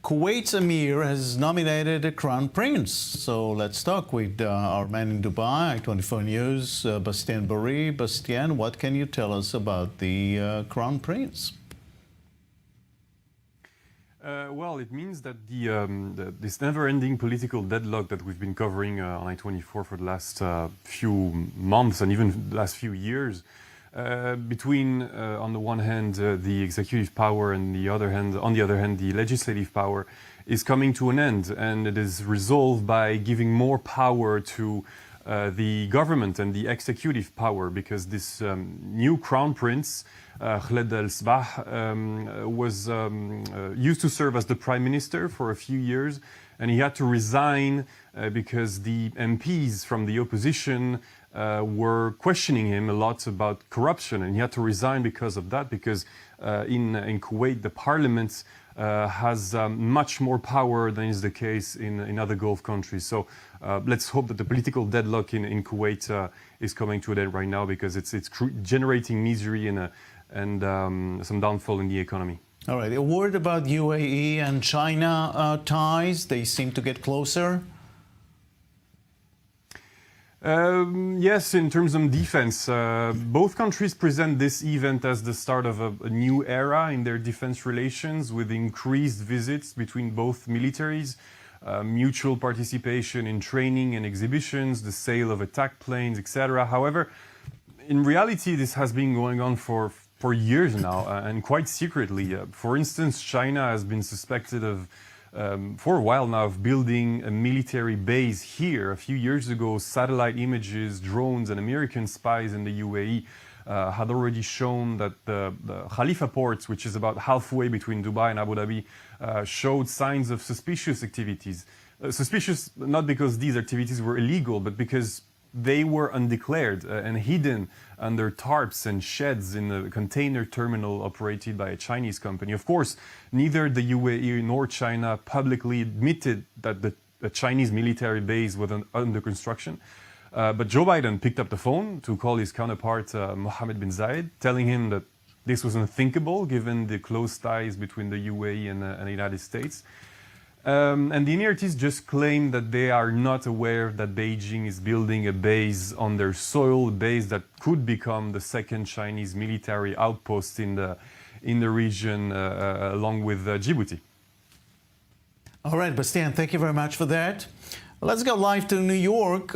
Kuwait's Emir has nominated a crown prince. So let's talk with our man in Dubai, 24 News, Bastien Bari. Bastien, what can you tell us about the crown prince? Well, it means that this never-ending political deadlock that we've been covering on I-24 for the last few months and even the last few years, between, on the one hand, the executive power and on the other hand, the legislative power, is coming to an end, and it is resolved by giving more power to the government and the executive power, because this new crown prince, Khaled al-Sabah, was used to serve as the prime minister for a few years, and he had to resign because the MPs from the opposition were questioning him a lot about corruption, and he had to resign because of that, because in Kuwait the parliament has much more power than is the case in other Gulf countries. So let's hope that the political deadlock in Kuwait is coming to an end right now, because it's generating misery and some downfall in the economy. All right, a word about UAE and China ties. They seem to get closer. Yes, in terms of defense, both countries present this event as the start of a new era in their defense relations, with increased visits between both militaries, mutual participation in training and exhibitions, the sale of attack planes, etc. However, in reality, this has been going on for years now, and quite secretly. For instance, China has been suspected of for a while now of building a military base here. A few years ago, satellite images, drones, and American spies in the UAE had already shown that the Khalifa port, which is about halfway between Dubai and Abu Dhabi, showed signs of suspicious activities. Suspicious not because these activities were illegal, but because they were undeclared and hidden under tarps and sheds in a container terminal operated by a Chinese company. Of course, neither the UAE nor China publicly admitted that the Chinese military base was under construction. But Joe Biden picked up the phone to call his counterpart, Mohammed bin Zayed, telling him that this was unthinkable given the close ties between the UAE and the United States. And the Emiratis just claim that they are not aware that Beijing is building a base on their soil, a base that could become the second Chinese military outpost in the region, along with Djibouti. All right, Bastian, thank you very much for that. Let's go live to New York,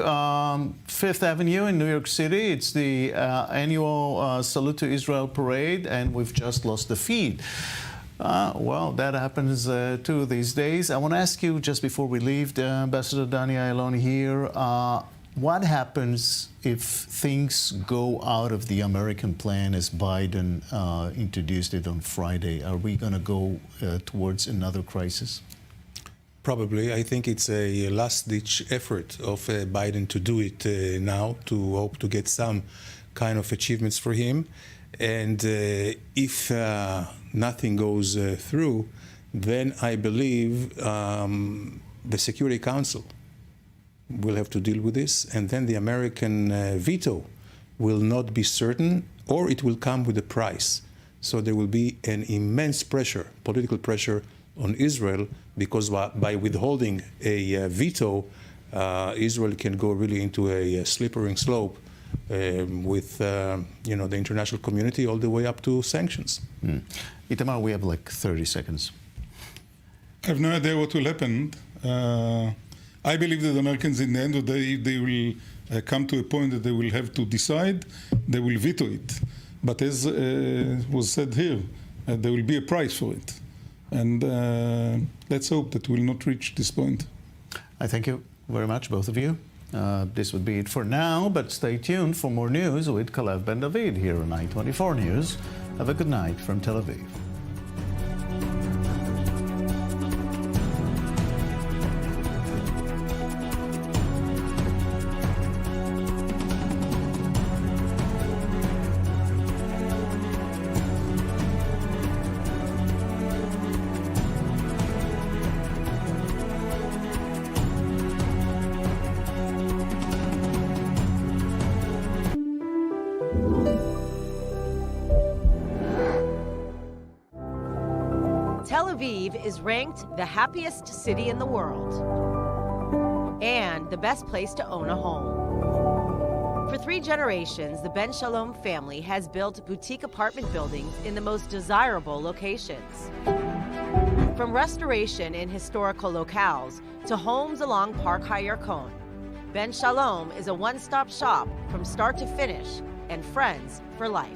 Fifth Avenue in New York City. It's the annual Salute to Israel parade, and we've just lost the feed. Well, that happens too these days. I want to ask you, just before we leave, Ambassador Dani Ayalon here, what happens if things go out of the American plan as Biden introduced it on Friday? Are we going to go towards another crisis? Probably. I think it's a last-ditch effort of Biden to do it now, to hope to get some kind of achievements for him. And if nothing goes through, then I believe the Security Council will have to deal with this, and then the American veto will not be certain, or it will come with a price. So there will be an immense pressure, political pressure, on Israel, because by withholding a veto, Israel can go really into a slippery slope with the international community all the way up to sanctions. Itamar, we have like 30 seconds. I have no idea what will happen. I believe that the Americans, in the end of the day, they will come to a point that they will have to decide, they will veto it. But as was said here, there will be a price for it. And let's hope that we'll not reach this point. I thank you very much, both of you. This would be it for now, but stay tuned for more news with Kalev Ben David here on I-24 News. Have a good night from Tel Aviv. Tel Aviv is ranked the happiest city in the world and the best place to own a home. For 3 generations, the Ben Shalom family has built boutique apartment buildings in the most desirable locations. From restoration in historical locales to homes along Park HaYarkon, Ben Shalom is a one-stop shop from start to finish and friends for life.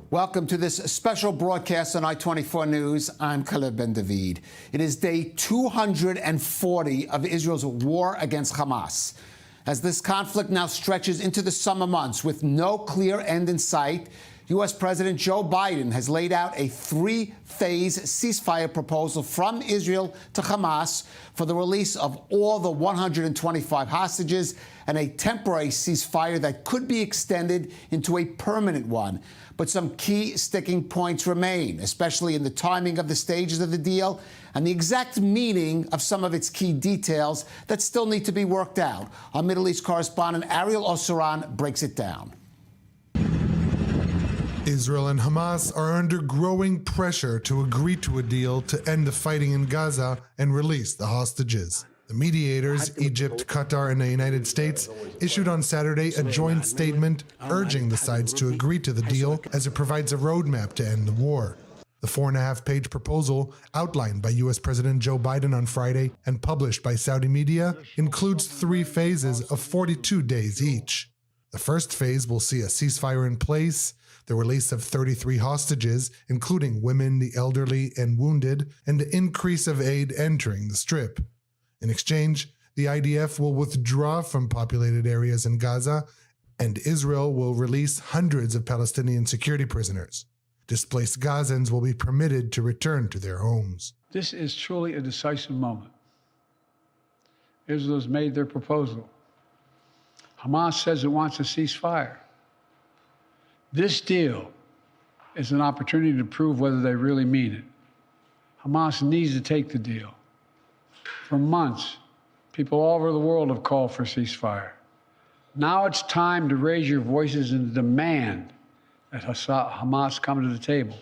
Welcome to this special broadcast on I-24 News. I'm Khaled Ben David. It is day 240 of Israel's war against Hamas. As this conflict now stretches into the summer months with no clear end in sight, U.S. President Joe Biden has laid out a three-phase ceasefire proposal from Israel to Hamas for the release of all the 125 hostages and a temporary ceasefire that could be extended into a permanent one. But some key sticking points remain, especially in the timing of the stages of the deal and the exact meaning of some of its key details that still need to be worked out. Our Middle East correspondent Ariel Osaran breaks it down. Israel and Hamas are under growing pressure to agree to a deal to end the fighting in Gaza and release the hostages. The mediators, Egypt, Qatar, and the United States, issued on Saturday a joint statement urging the sides to agree to the deal as it provides a roadmap to end the war. The 4.5-page proposal, outlined by U.S. President Joe Biden on Friday and published by Saudi media, includes 3 phases of 42 days each. The first phase will see a ceasefire in place, the release of 33 hostages, including women, the elderly, and wounded, and the increase of aid entering the Strip. In exchange, the IDF will withdraw from populated areas in Gaza, and Israel will release hundreds of Palestinian security prisoners. Displaced Gazans will be permitted to return to their homes. This is truly a decisive moment. Israel has made their proposal. Hamas says it wants a ceasefire. This deal is an opportunity to prove whether they really mean it. Hamas needs to take the deal. For months, people all over the world have called for a ceasefire. Now it's time to raise your voices and demand that Hamas come to the table.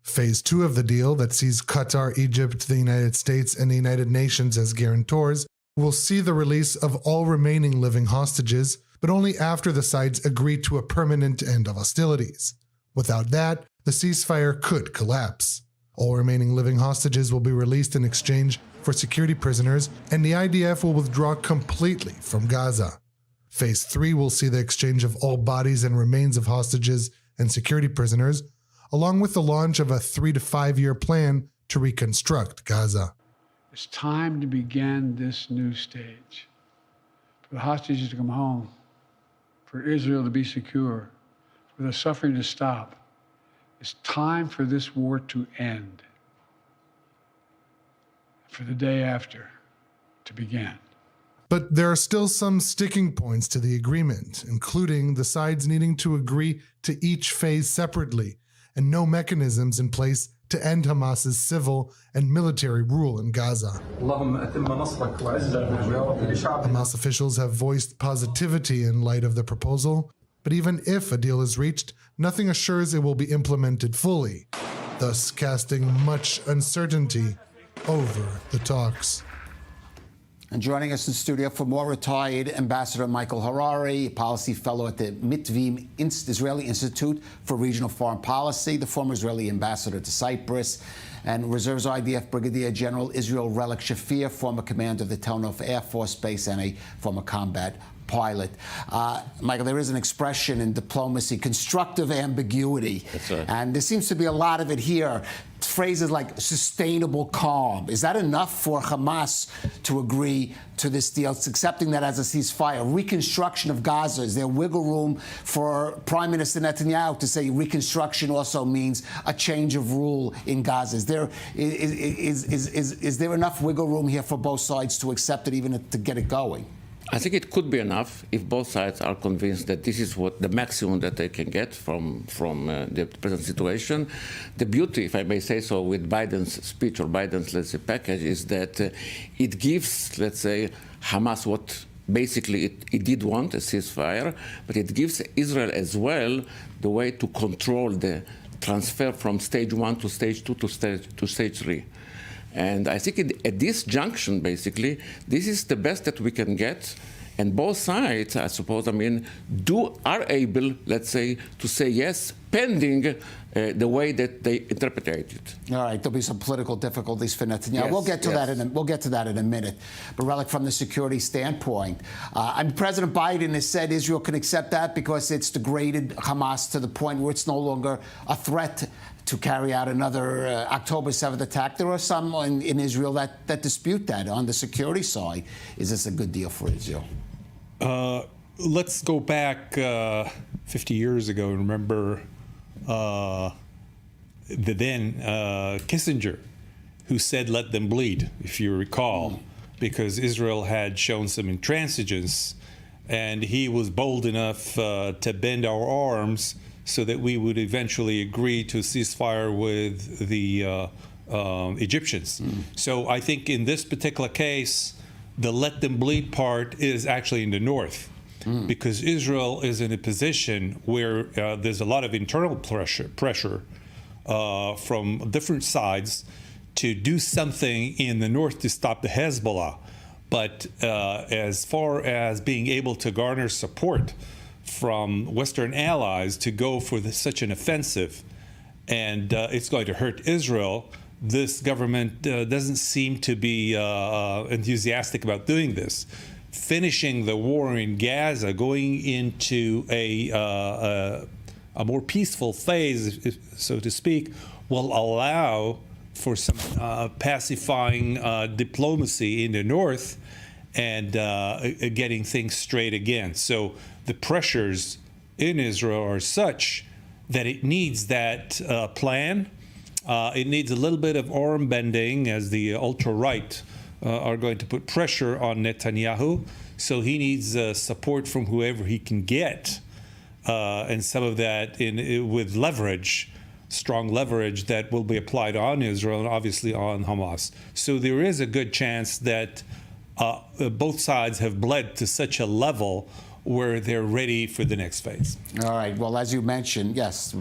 Phase 2 of the deal, that sees Qatar, Egypt, the United States, and the United Nations as guarantors, will see the release of all remaining living hostages, but only after the sides agree to a permanent end of hostilities. Without that, the ceasefire could collapse. All remaining living hostages will be released in exchange for security prisoners, and the IDF will withdraw completely from Gaza. Phase 3 will see the exchange of all bodies and remains of hostages and security prisoners, along with the launch of a 3 to 5 year plan to reconstruct Gaza. It's time to begin this new stage. For the hostages to come home, for Israel to be secure, for for the suffering to stop. It's time for this war to end, for the day after to begin. But there are still some sticking points to the agreement, including the sides needing to agree to each phase separately and no mechanisms in place to end Hamas's civil and military rule in Gaza. Hamas officials have voiced positivity in light of the proposal, but even if a deal is reached, nothing assures it will be implemented fully, thus casting much uncertainty over the talks. And joining us in studio for more, retired Ambassador Michael Harari, policy fellow at the Mitvim Israeli Institute for Regional Foreign Policy, the former Israeli ambassador to Cyprus, and Reserves IDF Brigadier General Israel Relic Shafir, former commander of the Tel Nof Air Force Base and a former combat pilot. Michael, there is an expression in diplomacy, constructive ambiguity. That's right. And there seems to be a lot of it here. Phrases like sustainable calm. Is that enough for Hamas to agree to this deal? It's accepting that as a ceasefire. Reconstruction of Gaza. Is there wiggle room for Prime Minister Netanyahu to say reconstruction also means a change of rule in Gaza? Is there enough wiggle room here for both sides to accept it, even to get it going? I think it could be enough if both sides are convinced that this is what the maximum that they can get from the present situation. The beauty, if I may say so, with Biden's speech or Biden's, let's say, package is that it gives, let's say, Hamas what basically it did want, a ceasefire, but it gives Israel as well the way to control the transfer from stage 1 to stage 2 to stage 3. And I think at this junction, basically, this is the best that we can get. And both sides, I suppose, are able, let's say, to say yes, pending the way that they interpret it. All right, there'll be some political difficulties for Netanyahu. Yes, we'll get to that in a minute. But Relic, from the security standpoint, President Biden has said Israel can accept that because it's degraded Hamas to the point where it's no longer a threat to carry out another October 7th attack. There are some in Israel that dispute that. On the security side, is this a good deal for Israel? Let's go back 50 years ago and remember the then Kissinger, who said, let them bleed, if you recall, because Israel had shown some intransigence, and he was bold enough to bend our arms so that we would eventually agree to a ceasefire with the Egyptians. So I think in this particular case, the let them bleed part is actually in the north, because Israel is in a position where there's a lot of internal pressure from different sides to do something in the north to stop the Hezbollah. But as far as being able to garner support from Western allies to go for such an offensive, and it's going to hurt Israel, this government doesn't seem to be enthusiastic about doing this. Finishing the war in Gaza, going into a more peaceful phase, so to speak, will allow for some pacifying diplomacy in the north and getting things straight again. So the pressures in Israel are such that it needs that plan. It needs a little bit of arm bending, as the ultra-right are going to put pressure on Netanyahu. So he needs support from whoever he can get, and some of that with leverage, strong leverage that will be applied on Israel and obviously on Hamas. So there is a good chance that both sides have bled to such a level where they're ready for the next phase. All right. Well, as you mentioned, yes.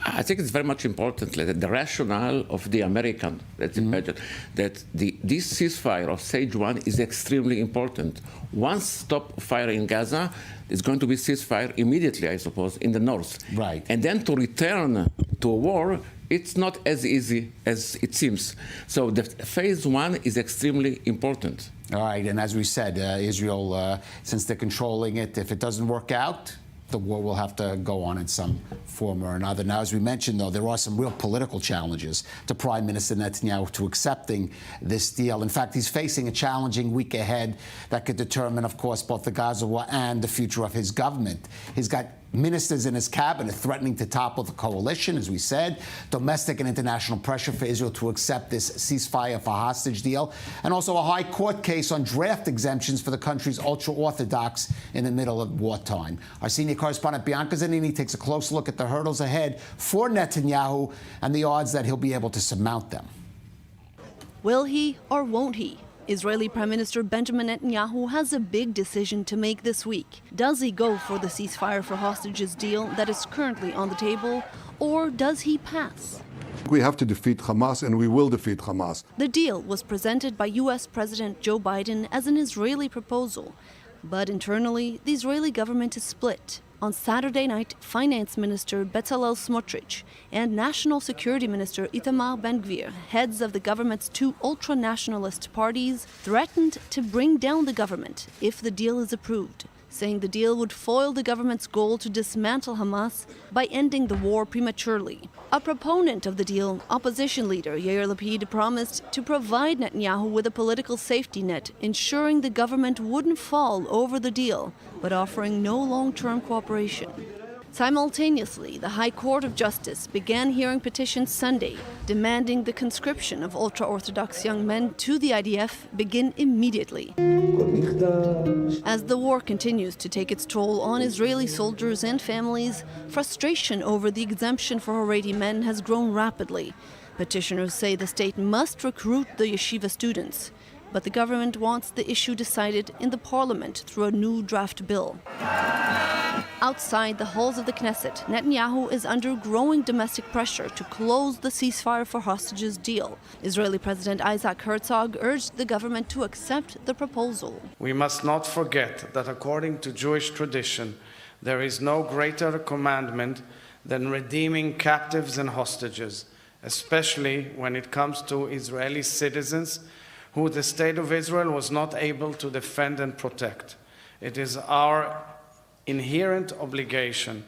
I think it's very much important that the rationale of the American, let's imagine, that this ceasefire of stage 1 is extremely important. Once stop fire in Gaza, there's going to be ceasefire immediately, I suppose, in the north. Right. And then to return to a war, it's not as easy as it seems. So the phase 1 is extremely important. All right, and as we said, Israel, since they're controlling it, if it doesn't work out, the war will have to go on in some form or another. Now, as we mentioned, though, there are some real political challenges to Prime Minister Netanyahu to accepting this deal. In fact, he's facing a challenging week ahead that could determine, of course, both the Gaza war and the future of his government. He's got Ministers in his cabinet threatening to topple the coalition, as we said, domestic and international pressure for Israel to accept this ceasefire for hostage deal, and also a high court case on draft exemptions for the country's ultra-Orthodox in the middle of wartime. Our senior correspondent Bianca Zanini takes a close look at the hurdles ahead for Netanyahu and the odds that he'll be able to surmount them. Will he or won't he? Israeli Prime Minister Benjamin Netanyahu has a big decision to make this week. Does he go for the ceasefire for hostages deal that is currently on the table, or does he pass? We have to defeat Hamas, and we will defeat Hamas. The deal was presented by U.S. President Joe Biden as an Israeli proposal, but internally, the Israeli government is split. On Saturday night, Finance Minister Bezalel Smotrich and National Security Minister Itamar Ben-Gvir, heads of the government's two ultra-nationalist parties, threatened to bring down the government if the deal is approved, saying the deal would foil the government's goal to dismantle Hamas by ending the war prematurely. A proponent of the deal, opposition leader Yair Lapid promised to provide Netanyahu with a political safety net, ensuring the government wouldn't fall over the deal, but offering no long-term cooperation. Simultaneously, the High Court of Justice began hearing petitions Sunday, demanding the conscription of ultra-Orthodox young men to the IDF begin immediately. As the war continues to take its toll on Israeli soldiers and families, frustration over the exemption for Haredi men has grown rapidly. Petitioners say the state must recruit the yeshiva students, but the government wants the issue decided in the parliament through a new draft bill. Outside the halls of the Knesset, Netanyahu is under growing domestic pressure to close the ceasefire for hostages deal. Israeli President Isaac Herzog urged the government to accept the proposal. We must not forget that according to Jewish tradition, there is no greater commandment than redeeming captives and hostages, especially when it comes to Israeli citizens who the State of Israel was not able to defend and protect. It is our inherent obligation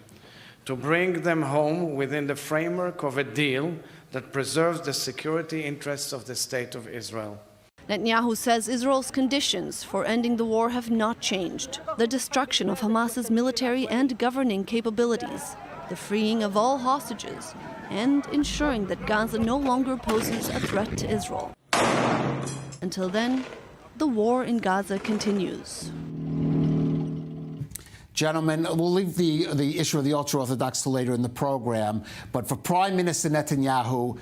to bring them home within the framework of a deal that preserves the security interests of the State of Israel. Netanyahu says Israel's conditions for ending the war have not changed. The destruction of Hamas's military and governing capabilities, the freeing of all hostages, and ensuring that Gaza no longer poses a threat to Israel. Until then, the war in Gaza continues. Gentlemen, we'll leave the issue of the ultra-Orthodox to later in the program, but for Prime Minister Netanyahu,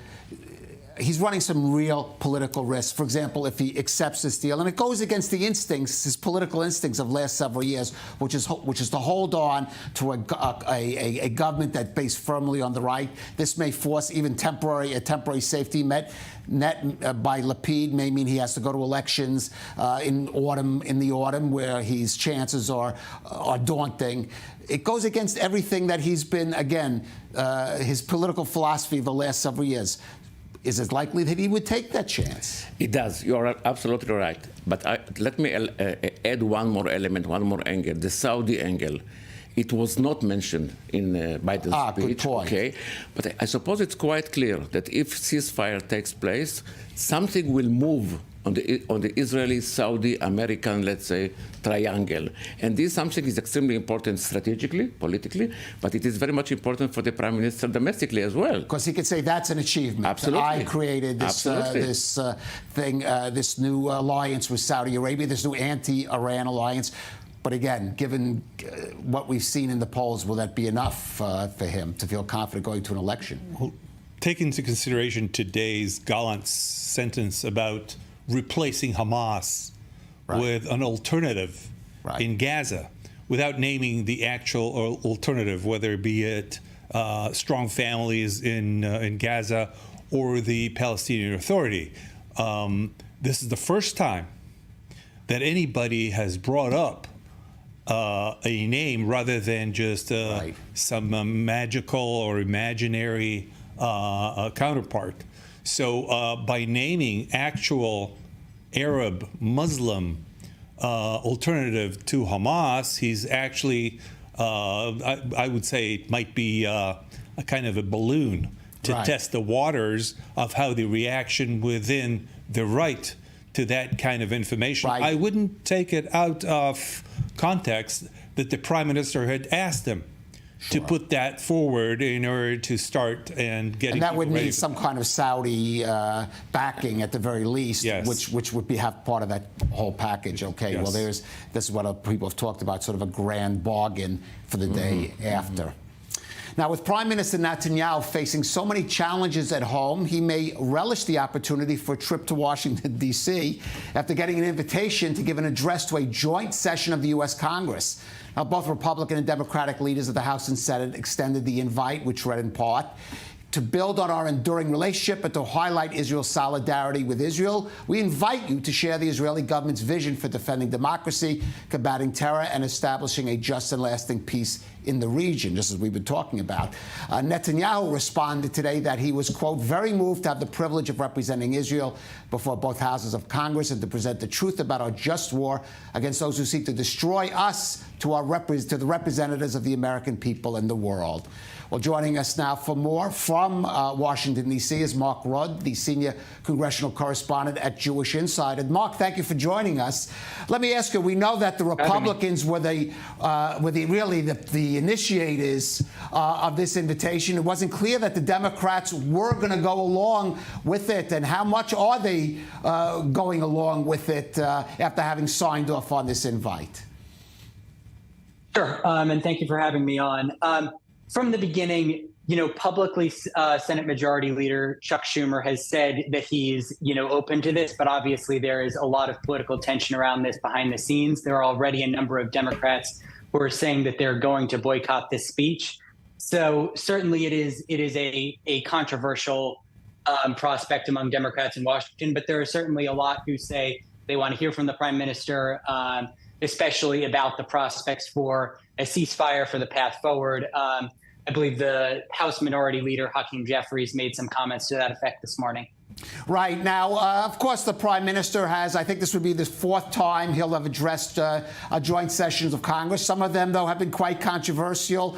he's running some real political risks. For example, if he accepts this deal, and it goes against the instincts, his political instincts of last several years, which is to hold on to a government that's based firmly on the right. This may force even a temporary safety net by Lapid may mean he has to go to elections in the autumn, where his chances are daunting. It goes against everything that he's been, again, his political philosophy of the last several years. Is it likely that he would take that chance? It does. You are absolutely right. But let me add one more element, one more angle, the Saudi angle. It was not mentioned in Biden's speech. Good point. Okay, but I suppose it's quite clear that if ceasefire takes place, something will move on the Israeli, Saudi, American, let's say, triangle. And this something is extremely important strategically, politically, but it is very much important for the Prime Minister domestically as well. Because he could say that's an achievement. Absolutely. I created this this new alliance with Saudi Arabia, this new anti-Iran alliance. But again, given what we've seen in the polls, will that be enough for him to feel confident going to an election? Well, take into consideration today's Gallant sentence about replacing Hamas with an alternative in Gaza, without naming the actual alternative, whether be it strong families in Gaza or the Palestinian Authority. This is the first time that anybody has brought up a name rather than just some magical or imaginary counterpart. So by naming actual Arab Muslim alternative to Hamas, he's actually, I would say it might be a kind of a balloon to test the waters of how the reaction within the right to that kind of information. I wouldn't take it out of context that the Prime Minister had asked him to put that forward in order to start and getting. And that would ready need some kind of Saudi backing at the very least, yes. which would have part of that whole package. Okay, yes. well, this is what people have talked about, sort of a grand bargain for the day after. Now, with Prime Minister Netanyahu facing so many challenges at home, he may relish the opportunity for a trip to Washington, D.C. after getting an invitation to give an address to a joint session of the U.S. Congress. Now, both Republican and Democratic leaders of the House and Senate extended the invite, which read in part, to build on our enduring relationship and to highlight Israel's solidarity with Israel. We invite you to share the Israeli government's vision for defending democracy, combating terror, and establishing a just and lasting peace in the region, just as we've been talking about. Netanyahu responded today that he was, quote, very moved to have the privilege of representing Israel before both houses of Congress and to present the truth about our just war against those who seek to destroy us to the representatives of the American people and the world. Well, joining us now for more from Washington, D.C. is Mark Rudd, the senior congressional correspondent at Jewish Insider. Mark, thank you for joining us. Let me ask you, we know that the Republicans were the initiators of this invitation. It wasn't clear that the Democrats were going to go along with it. And how much are they going along with it after having signed off on this invite? Sure, and thank you for having me on. From the beginning, publicly, Senate Majority Leader Chuck Schumer has said that he's, open to this, but obviously there is a lot of political tension around this behind the scenes. There are already a number of Democrats who are saying that they're going to boycott this speech. So certainly it is a controversial prospect among Democrats in Washington, but there are certainly a lot who say they want to hear from the Prime Minister, especially about the prospects for a ceasefire for the path forward. I believe the House Minority Leader, Hakeem Jeffries, made some comments to that effect this morning. Right. Now, of course, the Prime Minister has, I think this would be the fourth time he'll have addressed joint sessions of Congress. Some of them, though, have been quite controversial.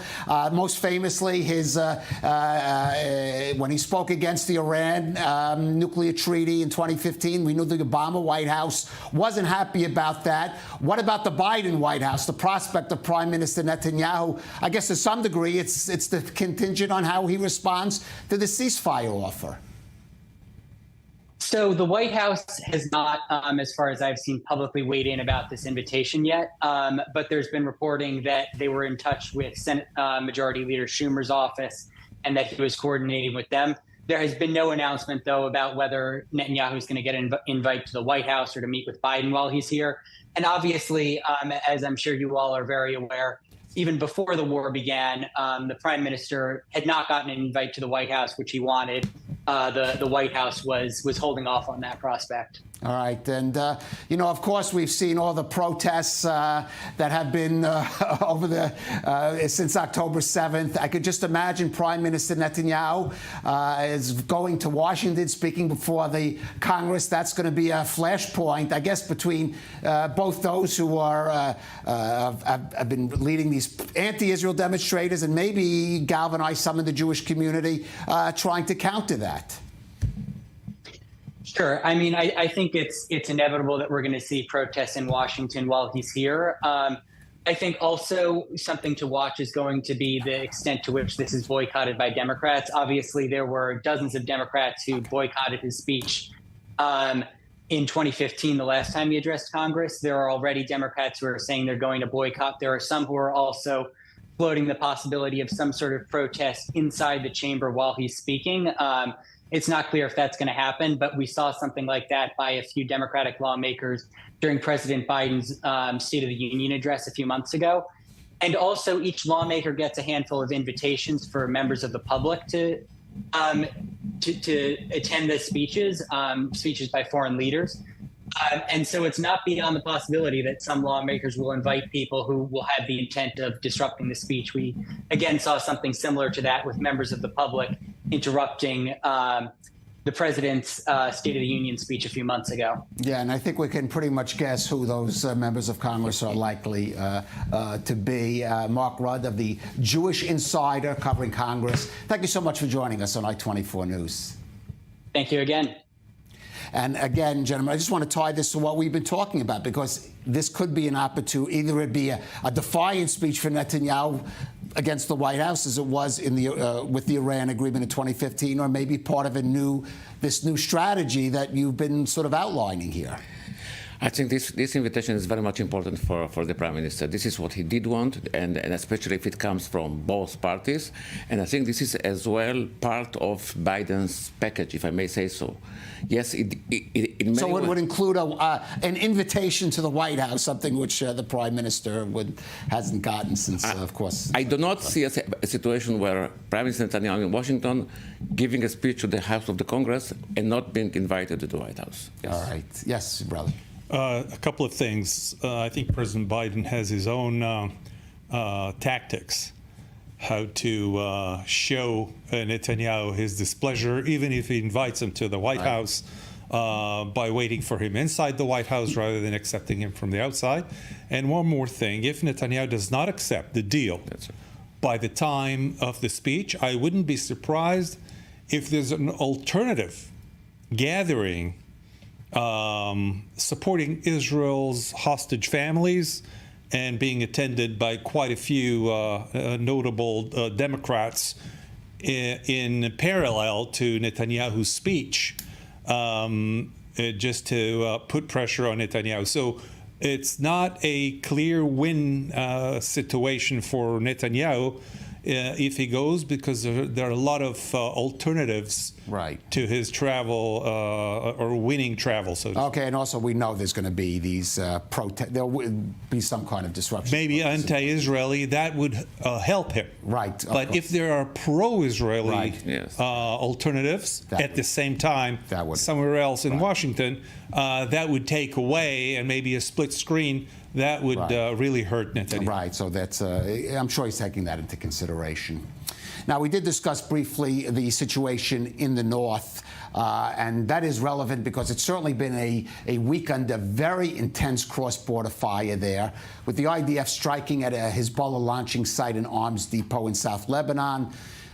Most famously, his when he spoke against the Iran nuclear treaty in 2015, we knew the Obama White House wasn't happy about that. What about the Biden White House, the prospect of Prime Minister Netanyahu? I guess to some degree, it's the contingent on how he responds to the ceasefire offer. So the White House has not, as far as I've seen, publicly weighed in about this invitation yet. But there's been reporting that they were in touch with Senate Majority Leader Schumer's office and that he was coordinating with them. There has been no announcement, though, about whether Netanyahu is going to get an invite to the White House or to meet with Biden while he's here. And obviously, as I'm sure you all are very aware, even before the war began, the Prime Minister had not gotten an invite to the White House, which he wanted. The White House was holding off on that prospect. All right. And, of course, we've seen all the protests that have been since October 7th. I could just imagine Prime Minister Netanyahu is going to Washington, speaking before the Congress. That's going to be a flashpoint, I guess, between both those who are have been leading these anti-Israel demonstrators and maybe galvanize some in the Jewish community trying to counter that. Sure. I mean, I think it's inevitable that we're going to see protests in Washington while he's here. I think also something to watch is going to be the extent to which this is boycotted by Democrats. Obviously, there were dozens of Democrats who boycotted his speech in 2015, the last time he addressed Congress. There are already Democrats who are saying they're going to boycott. There are some who are also floating the possibility of some sort of protest inside the chamber while he's speaking. It's not clear if that's going to happen, but we saw something like that by a few Democratic lawmakers during President Biden's State of the Union address a few months ago. And also, each lawmaker gets a handful of invitations for members of the public to attend the speeches by foreign leaders. And so it's not beyond the possibility that some lawmakers will invite people who will have the intent of disrupting the speech. We, again, saw something similar to that with members of the public interrupting the president's State of the Union speech a few months ago. Yeah, and I think we can pretty much guess who those members of Congress are likely to be. Mark Rudd of the Jewish Insider covering Congress. Thank you so much for joining us on I-24 News. Thank you again. And again, gentlemen, I just want to tie this to what we've been talking about, because this could be an opportunity. Either it be a defiant speech for Netanyahu against the White House as it was in the with the Iran agreement in 2015, or maybe part of this new strategy that you've been sort of outlining here? I think this invitation is very much important for the Prime Minister. This is what he did want, and especially if it comes from both parties. And I think this is as well part of Biden's package, if I may say so. Yes, so it would include an invitation to the White House, something which the Prime Minister hasn't gotten since, of course. I do not see a situation where Prime Minister Netanyahu in Washington giving a speech to the House of the Congress and not being invited to the White House. Yes. All right. Yes, brother. A couple of things. I think President Biden has his own tactics, how to show Netanyahu his displeasure, even if he invites him to the White House, by waiting for him inside the White House rather than accepting him from the outside. And one more thing, if Netanyahu does not accept the deal by the time of the speech, I wouldn't be surprised if there's an alternative gathering supporting Israel's hostage families and being attended by quite a few notable Democrats in parallel to Netanyahu's speech, just to put pressure on Netanyahu. So it's not a clear win situation for Netanyahu if he goes, because there are a lot of alternatives to his travel or winning travel. So okay, and also we know there's going to be these protests. There will be some kind of disruption. Maybe anti-Israeli, that would help him. Right. But if there are pro-Israeli alternatives at the same time somewhere else in Washington, that would take away, and maybe a split screen, that would really hurt Netanyahu. Right, so that's, I'm sure he's taking that into consideration. Now, we did discuss briefly the situation in the north, and that is relevant because it's certainly been a week under very intense cross-border fire there, with the IDF striking at a Hezbollah launching site and arms depot in South Lebanon,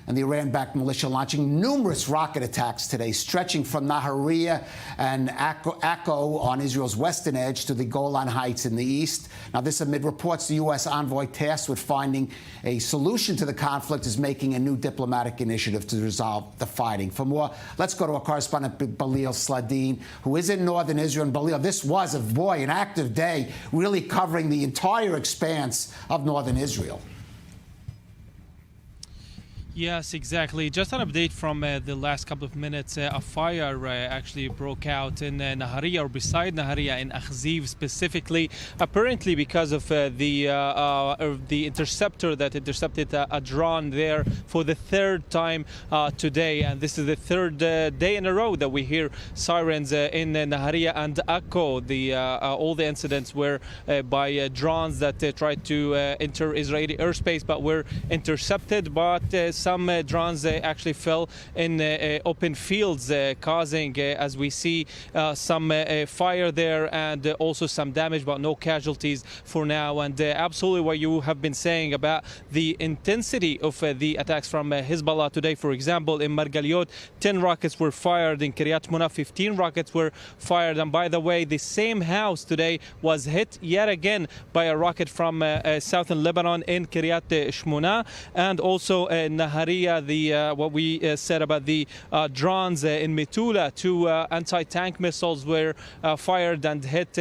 and the Iran-backed militia launching numerous rocket attacks today, stretching from Nahariya and Akko on Israel's western edge to the Golan Heights in the east. Now, this amid reports the U.S. envoy tasked with finding a solution to the conflict is making a new diplomatic initiative to resolve the fighting. For more, let's go to our correspondent, Balil Sladin, who is in northern Israel. And Balil, this was, an active day, really covering the entire expanse of northern Israel. Yes, exactly. Just an update from the last couple of minutes. A fire actually broke out in Nahariya, or beside Nahariya, in Akhziv specifically, apparently because of the interceptor that intercepted a drone there for the third time today. And this is the third day in a row that we hear sirens in Nahariya and Akko. All the incidents were by drones that tried to enter Israeli airspace but were intercepted. But some drones actually fell in open fields, causing, as we see, some fire there and also some damage, but no casualties for now. And absolutely what you have been saying about the intensity of the attacks from Hezbollah today. For example, in Margaliot, 10 rockets were fired. In Kiryat Shmona, 15 rockets were fired. And by the way, the same house today was hit yet again by a rocket from southern Lebanon in Kiryat Shmona. And also Nahariya, what we said about the drones in Metula, 2 anti-tank missiles were fired and hit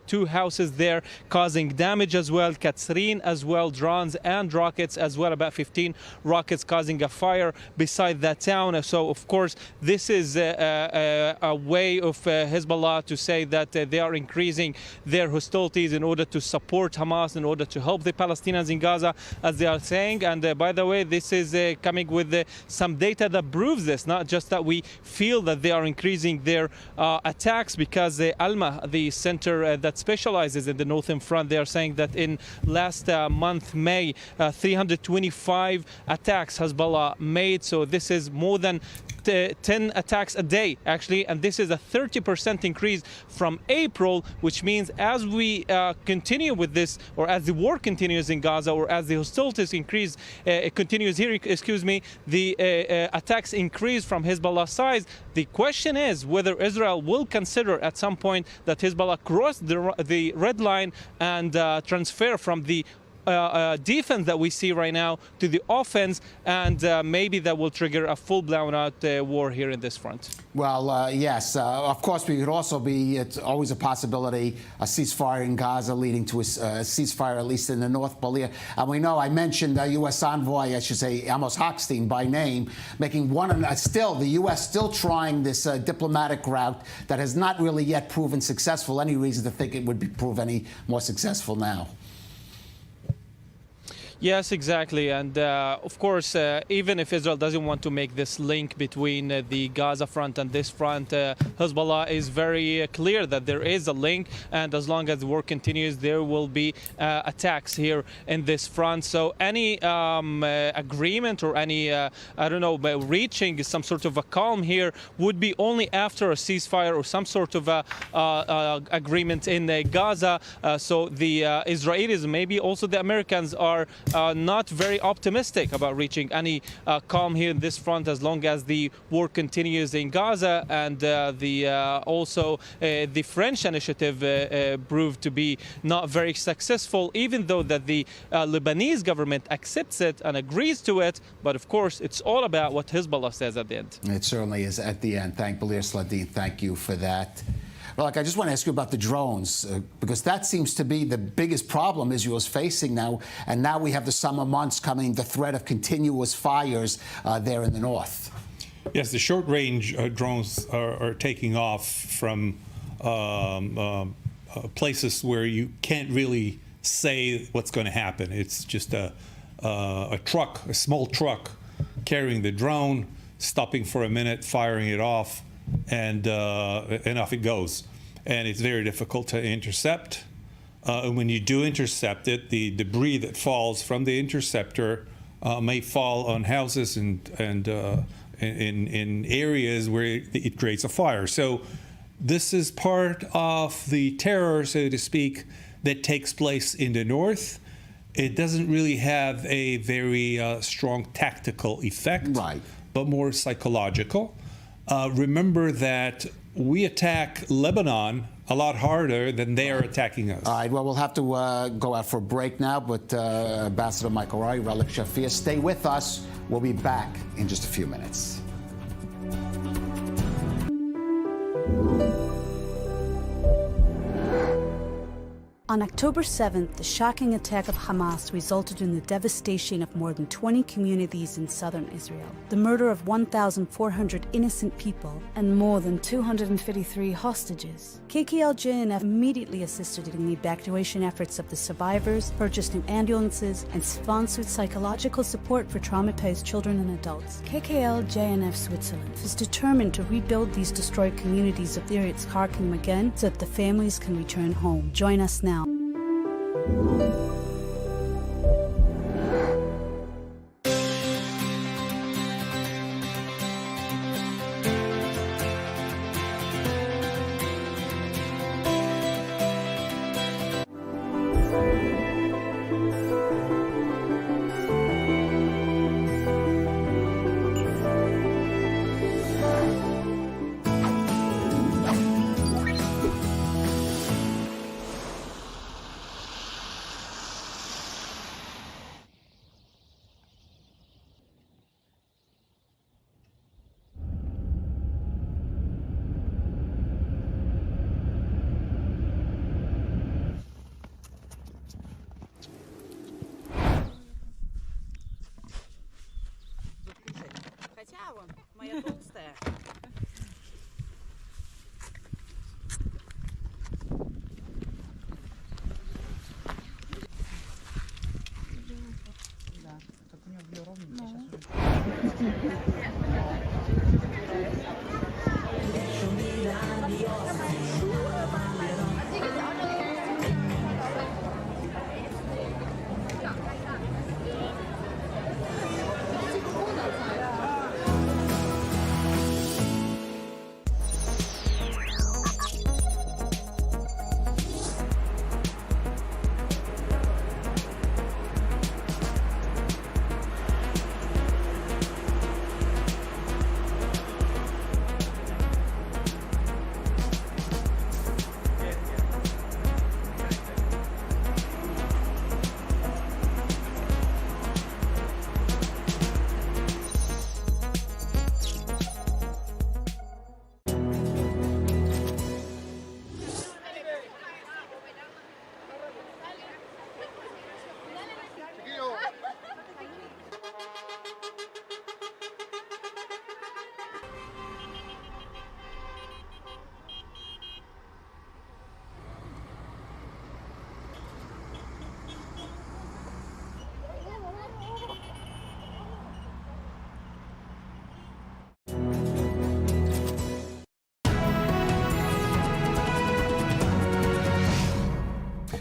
2 houses there, causing damage as well. Katsrin as well, drones and rockets as well, about 15 rockets causing a fire beside that town. So of course this is a way of Hezbollah to say that they are increasing their hostilities in order to support Hamas, in order to help the Palestinians in Gaza, as they are saying. And by the way, this is coming with some data that proves this, not just that we feel that they are increasing their attacks, because Alma, the center that specializes in the northern front, they are saying that in last month, May, 325 attacks Hezbollah made. So this is more than 10 attacks a day, actually, and this is a 30% increase from April, which means as we continue with this, or as the war continues in Gaza, or as the hostilities continues here, the attacks increase from Hezbollah's side. The question is whether Israel will consider at some point that Hezbollah crossed the red line and transfer from the defense that we see right now to the offense, and maybe that will trigger a full-blown out war here in this front. Well, yes. Of course, we could also be, it's always a possibility, a ceasefire in Gaza leading to a ceasefire, at least in the North Belia. And we know, I mentioned U.S. envoy, I should say, Amos Hochstein by name, making the U.S. still trying this diplomatic route that has not really yet proven successful. Any reason to think it would prove any more successful now? Yes, exactly. And of course, even if Israel doesn't want to make this link between the Gaza front and this front, Hezbollah is very clear that there is a link. And as long as the war continues, there will be attacks here in this front. So any agreement or any, reaching some sort of a calm here would be only after a ceasefire or some sort of agreement in Gaza. So the Israelis, maybe also the Americans, are not very optimistic about reaching any calm here in this front as long as the war continues in Gaza, and also the French initiative proved to be not very successful, even though that the Lebanese government accepts it and agrees to it. But of course, it's all about what Hezbollah says at the end. It certainly is at the end. Balir Sladin, thank you for that. Well, I just want to ask you about the drones, because that seems to be the biggest problem Israel is facing now. And now we have the summer months coming, the threat of continuous fires there in the north. Yes, the short-range drones are taking off from places where you can't really say what's going to happen. It's just a truck, a small truck, carrying the drone, stopping for a minute, firing it off, and off it goes. And it's very difficult to intercept. And when you do intercept it, the debris that falls from the interceptor may fall on houses and in areas where it creates a fire. So this is part of the terror, so to speak, that takes place in the north. It doesn't really have a very strong tactical effect, right, but more psychological. Remember that we attack Lebanon a lot harder than they are attacking us. All right, well, we'll have to go out for a break now, but Ambassador Michael Rari, Relic Shafir, stay with us. We'll be back in just a few minutes. On October 7th, the shocking attack of Hamas resulted in the devastation of more than 20 communities in southern Israel, the murder of 1,400 innocent people, and more than 253 hostages. KKL-JNF immediately assisted in the evacuation efforts of the survivors, purchased new ambulances, and sponsored psychological support for traumatized children and adults. KKL-JNF Switzerland is determined to rebuild these destroyed communities of the Yitzhak again so that the families can return home. Join us now.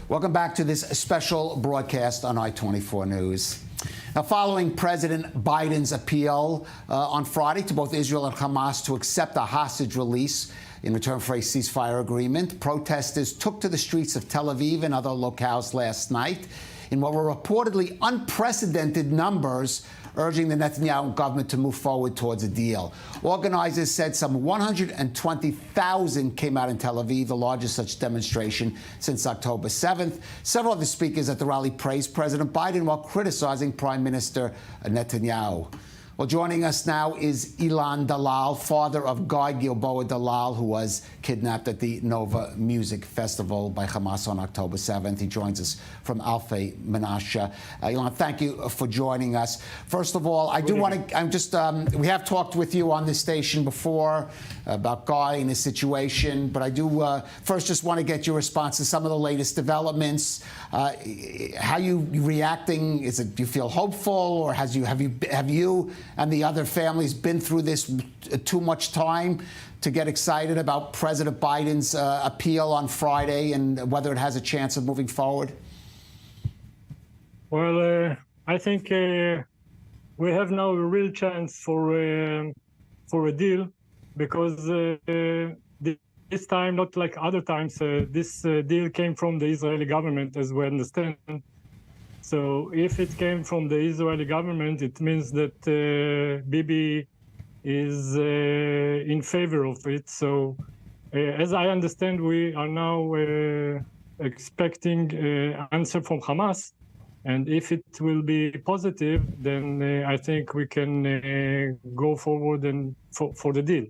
Welcome back to this special broadcast on I-24 News. Now, following President Biden's appeal on Friday to both Israel and Hamas to accept a hostage release in return for a ceasefire agreement, protesters took to the streets of Tel Aviv and other locales last night in what were reportedly unprecedented numbers, urging the Netanyahu government to move forward towards a deal. Organizers said some 120,000 came out in Tel Aviv, the largest such demonstration since October 7th. Several of the speakers at the rally praised President Biden while criticizing Prime Minister Netanyahu. Well, joining us now is Ilan Dalal, father of Guy Gilboa Dalal, who was kidnapped at the Nova Music Festival by Hamas on October 7th. He joins us from Alfei Menashe. Ilan, thank you for joining us. First of all, I do want to, we have talked with you on this station before about Guy and his situation, but I do first just want to get your response to some of the latest developments. How you reacting? Do you feel hopeful, or have you and the other families been through this too much time to get excited about President Biden's appeal on Friday and whether it has a chance of moving forward? Well, I think we have now a real chance for a deal, because this time, not like other times, this deal came from the Israeli government, as we understand. So if it came from the Israeli government, it means that Bibi is in favor of it. So as I understand, we are now expecting an answer from Hamas. And if it will be positive, then I think we can go forward and for the deal.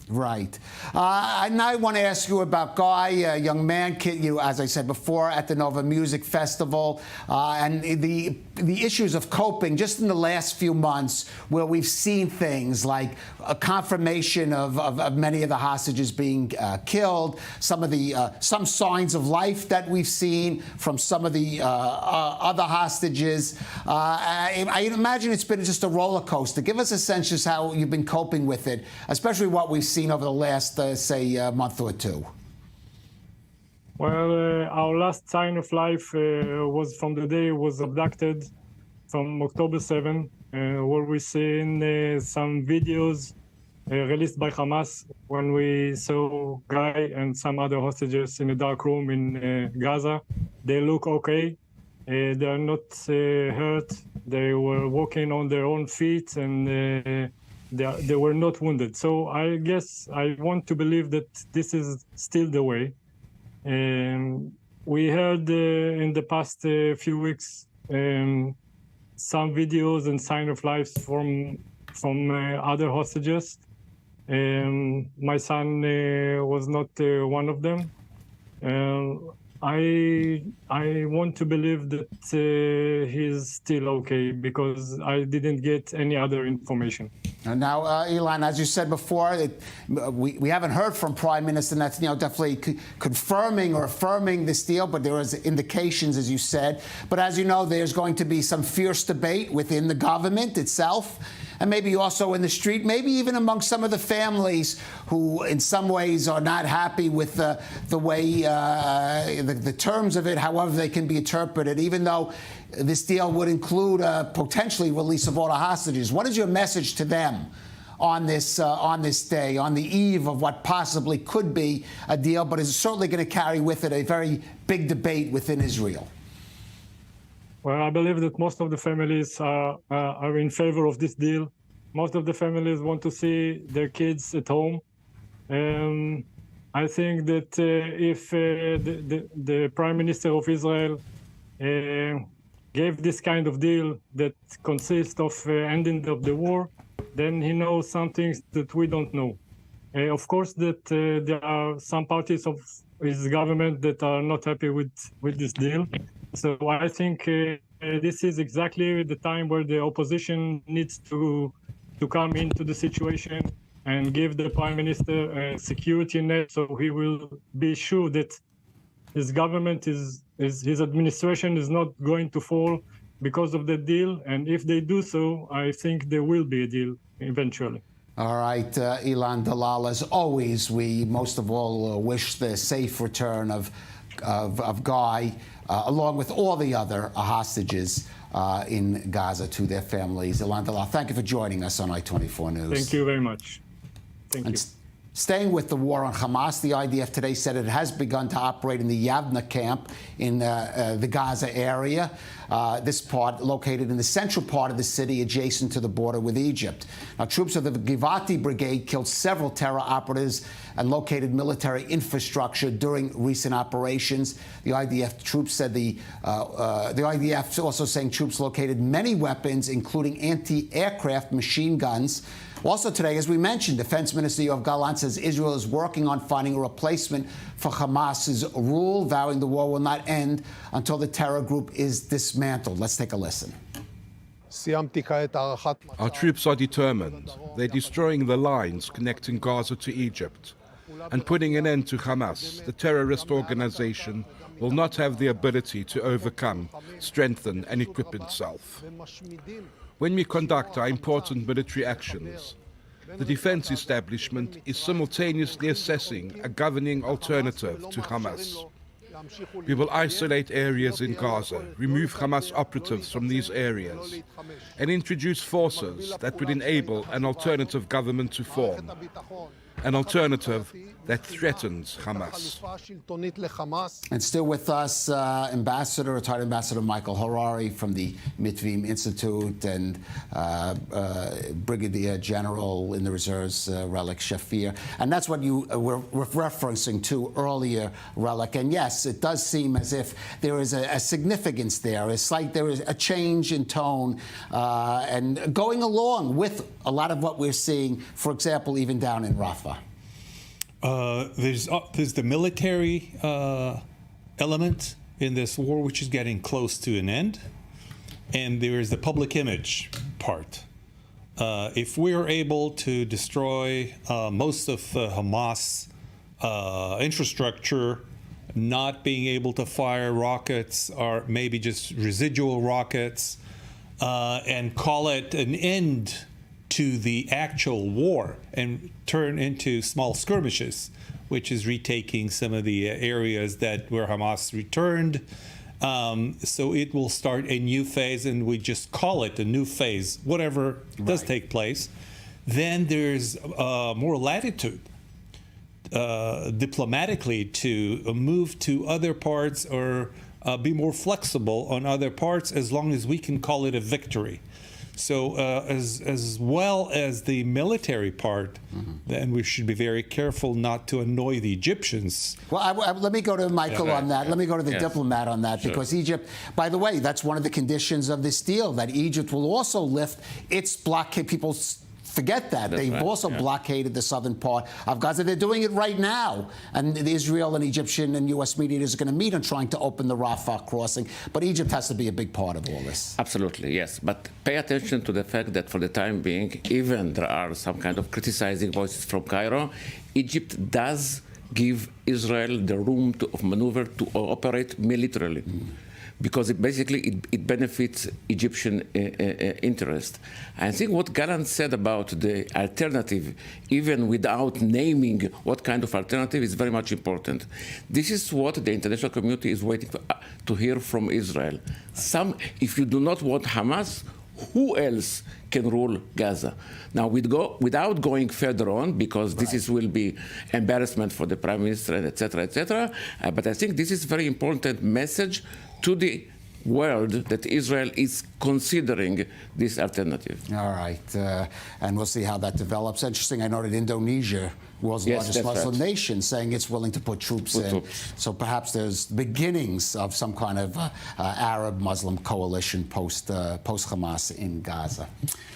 Right. And I want to ask you about Guy, a young man, as I said before, at the Nova Music Festival, and the issues of coping just in the last few months, where we've seen things like a confirmation of many of the hostages being killed, some signs of life that we've seen from some of the other hostages. I imagine it's been just a roller coaster. Give us a sense just how you've been coping with it, especially what we've seen over the last, say, month or two. Well, our last sign of life was from the day he was abducted, from October 7, where we seen some videos released by Hamas when we saw Guy and some other hostages in a dark room in Gaza. They look okay. They are not hurt. They were walking on their own feet, and they were not wounded. So I guess I want to believe that this is still the way. We heard in the past few weeks some videos and sign of life from other hostages. My son was not one of them. I want to believe that he's still okay, because I didn't get any other information. And now, Ilan, as you said before, we haven't heard from Prime Minister Netanyahu definitely confirming or affirming this deal, but there was indications, as you said. But as you know, there's going to be some fierce debate within the government itself, and maybe also in the street, maybe even among some of the families who in some ways are not happy with the way, the terms of it, however they can be interpreted, even though this deal would include a potentially release of all the hostages. What is your message to them on this day, on the eve of what possibly could be a deal, but is certainly going to carry with it a very big debate within Israel? Well, I believe that most of the families are in favor of this deal. Most of the families want to see their kids at home. I think that if the Prime Minister of Israel gave this kind of deal that consists of ending of the war, then he knows some things that we don't know. Of course, that there are some parties of his government that are not happy with this deal. So I think this is exactly the time where the opposition needs to come into the situation and give the Prime Minister a security net, so he will be sure that his government his administration is not going to fall because of the deal. And if they do so, I think there will be a deal eventually. All right, Ilan Dalal, as always, we most of all wish the safe return of Guy. along with all the other hostages in Gaza to their families. Ilan Dalal, thank you for joining us on I-24 News. Thank you very much. Thank you. Staying with the war on Hamas, the IDF today said it has begun to operate in the Yavna camp in the Gaza area, this part located in the central part of the city adjacent to the border with Egypt. Now, troops of the Givati Brigade killed several terror operatives and located military infrastructure during recent operations. The IDF troops said the IDF also saying troops located many weapons, including anti-aircraft machine guns. Also today, as we mentioned, Defense Minister Yoav Gallant says Israel is working on finding a replacement for Hamas's rule, vowing the war will not end until the terror group is dismantled. Let's take a listen. Our troops are determined. They're destroying the lines connecting Gaza to Egypt and putting an end to Hamas. The terrorist organization will not have the ability to overcome, strengthen and equip itself. When we conduct our important military actions, the defense establishment is simultaneously assessing a governing alternative to Hamas. We will isolate areas in Gaza, remove Hamas operatives from these areas, and introduce forces that would enable an alternative government to form, an alternative that threatens Hamas. And still with us, retired Ambassador Michael Harari from the Mitvim Institute and Brigadier General in the Reserves, Relic Shafir. And that's what you were referencing to earlier, Relic. And yes, it does seem as if there is a significance there. It's like there is a change in tone and going along with a lot of what we're seeing, for example, even down in Rafah. There's the military element in this war, which is getting close to an end, and there is the public image part. If we are able to destroy most of Hamas infrastructure, not being able to fire rockets or maybe just residual rockets, and call it an end to the actual war and turn into small skirmishes, which is retaking some of the areas where Hamas returned. So it will start a new phase, and we just call it a new phase, whatever does take place. Then there's more latitude diplomatically to move to other parts or be more flexible on other parts, as long as we can call it a victory. So as well as the military part, then we should be very careful not to annoy the Egyptians. Well, let me go to Michael on that. Let me go to the diplomat on that, because Egypt, by the way, that's one of the conditions of this deal, that Egypt will also lift its blockade. People forget that. They've also blockaded the southern part of Gaza. They're doing it right now. And Israel and Egyptian and U.S. mediators are going to meet on trying to open the Rafah crossing. But Egypt has to be a big part of all this. Absolutely, yes. But pay attention to the fact that for the time being, even there are some kind of criticizing voices from Cairo, Egypt does give Israel the room of maneuver to operate militarily. Because it benefits Egyptian interest. I think what Gallant said about the alternative, even without naming what kind of alternative, is very much important. This is what the international community is waiting to hear from Israel. If you do not want Hamas, who else can rule Gaza? Now, without going further on, because this will be embarrassment for the Prime Minister, et cetera, but I think this is a very important message to the world that Israel is considering this alternative. All right, and we'll see how that develops. Interesting, I noted Indonesia, world's largest Muslim nation, saying it's willing to put troops in. So perhaps there's beginnings of some kind of Arab-Muslim coalition post-Hamas in Gaza.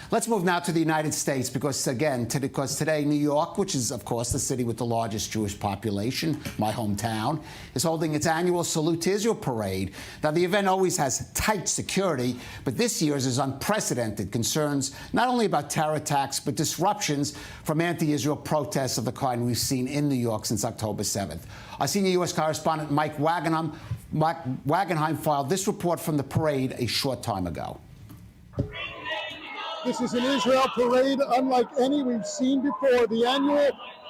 Let's move now to the United States, because today New York, which is, of course, the city with the largest Jewish population, my hometown, is holding its annual Salute to Israel parade. Now, the event always has tight security, but this year's is unprecedented. Concerns not only about terror attacks, but disruptions from anti-Israel protests of the kind we've seen in New York since October 7th. Our senior U.S. correspondent Mike Wagenheim filed this report from the parade a short time ago. This is an Israel parade unlike any we've seen before. The annual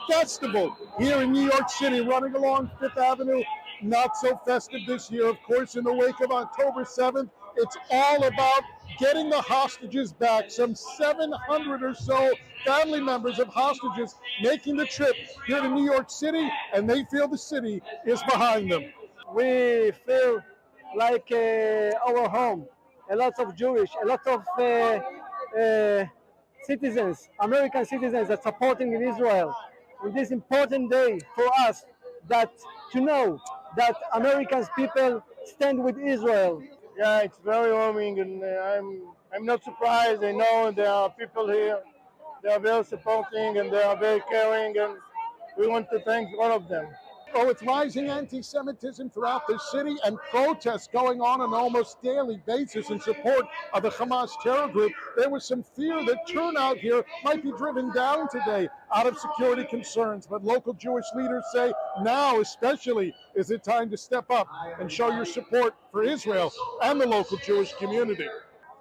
festival here in New York City, running along Fifth Avenue not so festive this year. Of course, in the wake of October 7th, it's all about getting the hostages back. Some 700 or so family members of hostages making the trip here to New York City, and they feel the city is behind them. We feel like our home. A lot of Jewish, a lot of citizens, American citizens are supporting in Israel. On this important day for us, that to know that American people stand with Israel. Yeah, it's very warming, and I'm not surprised. I know there are people here. They are very supporting and they are very caring, and we want to thank all of them. Oh, it's rising anti-Semitism throughout the city and protests going on an almost daily basis in support of the Hamas terror group. There was some fear that turnout here might be driven down today out of security concerns. But local Jewish leaders say now especially is the time to step up and show your support for Israel and the local Jewish community.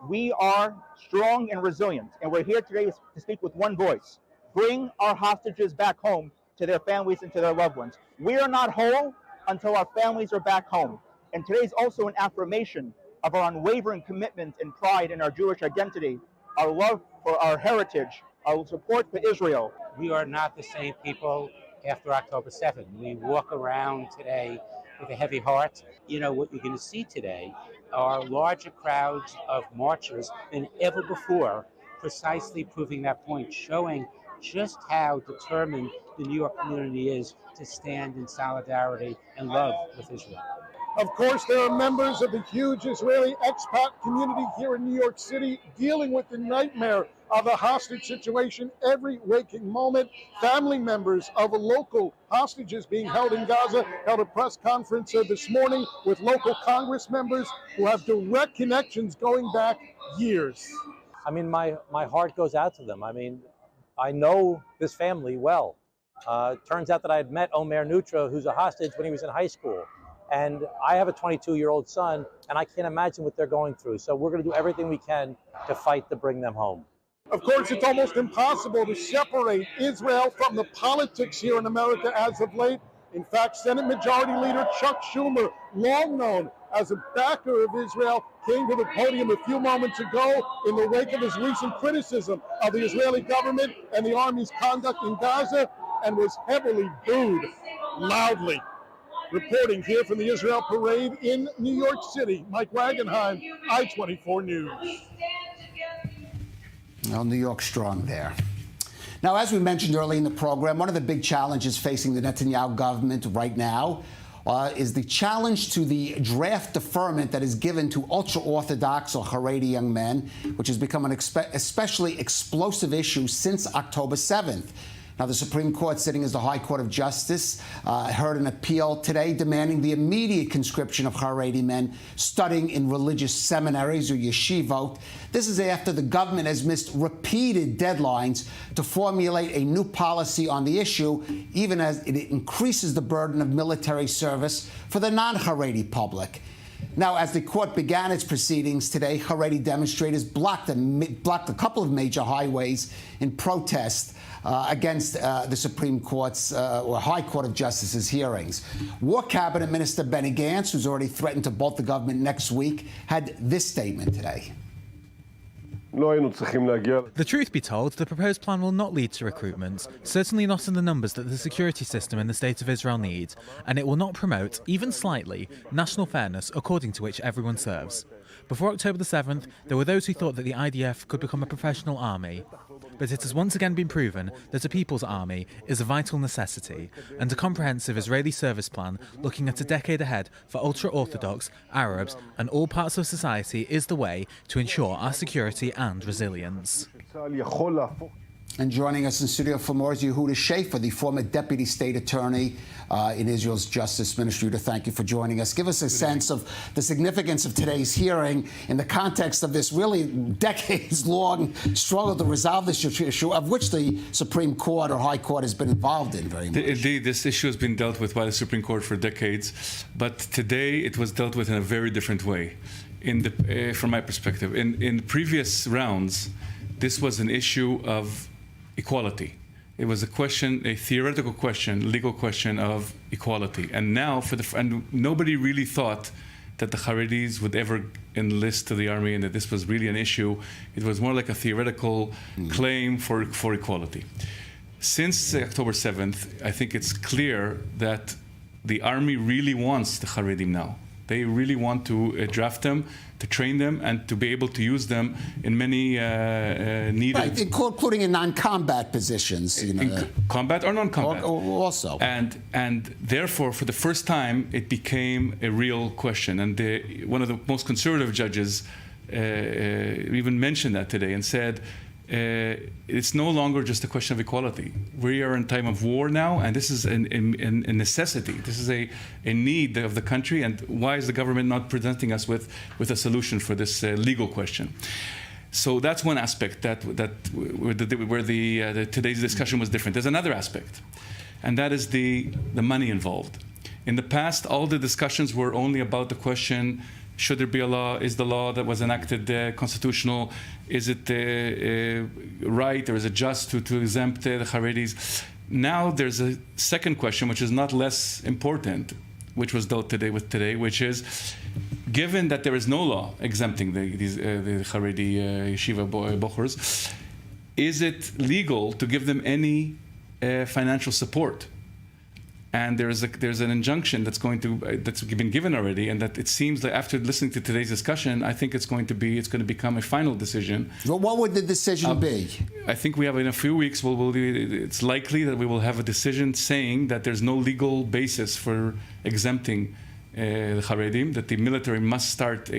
We are strong and resilient, and we're here today to speak with one voice. Bring our hostages back home to their families and to their loved ones. We are not whole until our families are back home. And today is also an affirmation of our unwavering commitment and pride in our Jewish identity, our love for our heritage, our support for Israel. We are not the same people after October 7th. We walk around today with a heavy heart. You know, what you're going to see today are larger crowds of marchers than ever before, precisely proving that point, showing just how determined the New York community is to stand in solidarity and love with Israel. Of course, there are members of the huge Israeli expat community here in New York City dealing with the nightmare of a hostage situation every waking moment. Family members of local hostages being held in Gaza held a press conference this morning with local Congress members who have direct connections going back years. I mean, my heart goes out to them. I mean, I know this family well. Turns out that I had met Omer Nutra, who's a hostage, when he was in high school. And I have a 22-year-old son, and I can't imagine what they're going through. So we're going to do everything we can to fight to bring them home. Of course, it's almost impossible to separate Israel from the politics here in America as of late. In fact, Senate Majority Leader Chuck Schumer, long known as a backer of Israel, came to the podium a few moments ago in the wake of his recent criticism of the Israeli government and the army's conduct in Gaza, and was heavily booed loudly. Reporting here from the Israel Parade in New York City, Mike Wagenheim, I-24 News. Well, New York strong there. Now, as we mentioned early in the program, one of the big challenges facing the Netanyahu government right now is the challenge to the draft deferment that is given to ultra-Orthodox or Haredi young men, which has become an especially explosive issue since October 7th. Now, the Supreme Court, sitting as the High Court of Justice, heard an appeal today demanding the immediate conscription of Haredi men studying in religious seminaries or yeshivot. This is after the government has missed repeated deadlines to formulate a new policy on the issue, even as it increases the burden of military service for the non-Haredi public. Now, as the court began its proceedings today, Haredi demonstrators blocked a couple of major highways in protest against the Supreme Court's or High Court of Justice's hearings. War Cabinet Minister Benny Gantz, who's already threatened to bolt the government next week, had this statement today. The truth be told, the proposed plan will not lead to recruitment, certainly not in the numbers that the security system in the State of Israel needs, and it will not promote, even slightly, national fairness according to which everyone serves. Before October the 7th, there were those who thought that the IDF could become a professional army. But it has once again been proven that a people's army is a vital necessity, and a comprehensive Israeli service plan looking at a decade ahead for ultra-Orthodox, Arabs and all parts of society is the way to ensure our security and resilience. And joining us in studio for more is Yehuda Schaefer, the former Deputy State Attorney in Israel's Justice Ministry. To thank you for joining us. Give us a sense of the significance of today's hearing in the context of this really decades-long struggle to resolve this issue, of which the Supreme Court or High Court has been involved in very much. Indeed, this issue has been dealt with by the Supreme Court for decades, but today it was dealt with in a very different way, from my perspective. In previous rounds, this was an issue of equality. It was a question, a theoretical question, legal question of equality. And now, and nobody really thought that the Haredis would ever enlist to the army and that this was really an issue. It was more like a theoretical claim for equality. Since October 7th, I think it's clear that the army really wants the Haredim now. They really want to draft them, to train them, and to be able to use them in many needed... Right, including in non-combat positions. You know, combat or non-combat. Also. And therefore, for the first time, it became a real question. And one of the most conservative judges even mentioned that today and said, it's no longer just a question of equality. We are in time of war now, and this is a necessity. This is a need of the country, and why is the government not presenting us with a solution for this legal question? So that's one aspect where today's discussion was different. There's another aspect, and that is the money involved. In the past, all the discussions were only about the question: should there be a law? Is the law that was enacted constitutional? Is it right, or is it just to exempt the Haredis? Now there's a second question, which is not less important, which was dealt today, which is, given that there is no law exempting the Haredi yeshiva bochurs, is it legal to give them any financial support? And there's an injunction that's been given already, and that it seems that after listening to today's discussion, I think it's going to become a final decision. Well, what would the decision be? I think we have in a few weeks. It's likely that we will have a decision saying that there's no legal basis for exempting the Haredim, that the military must start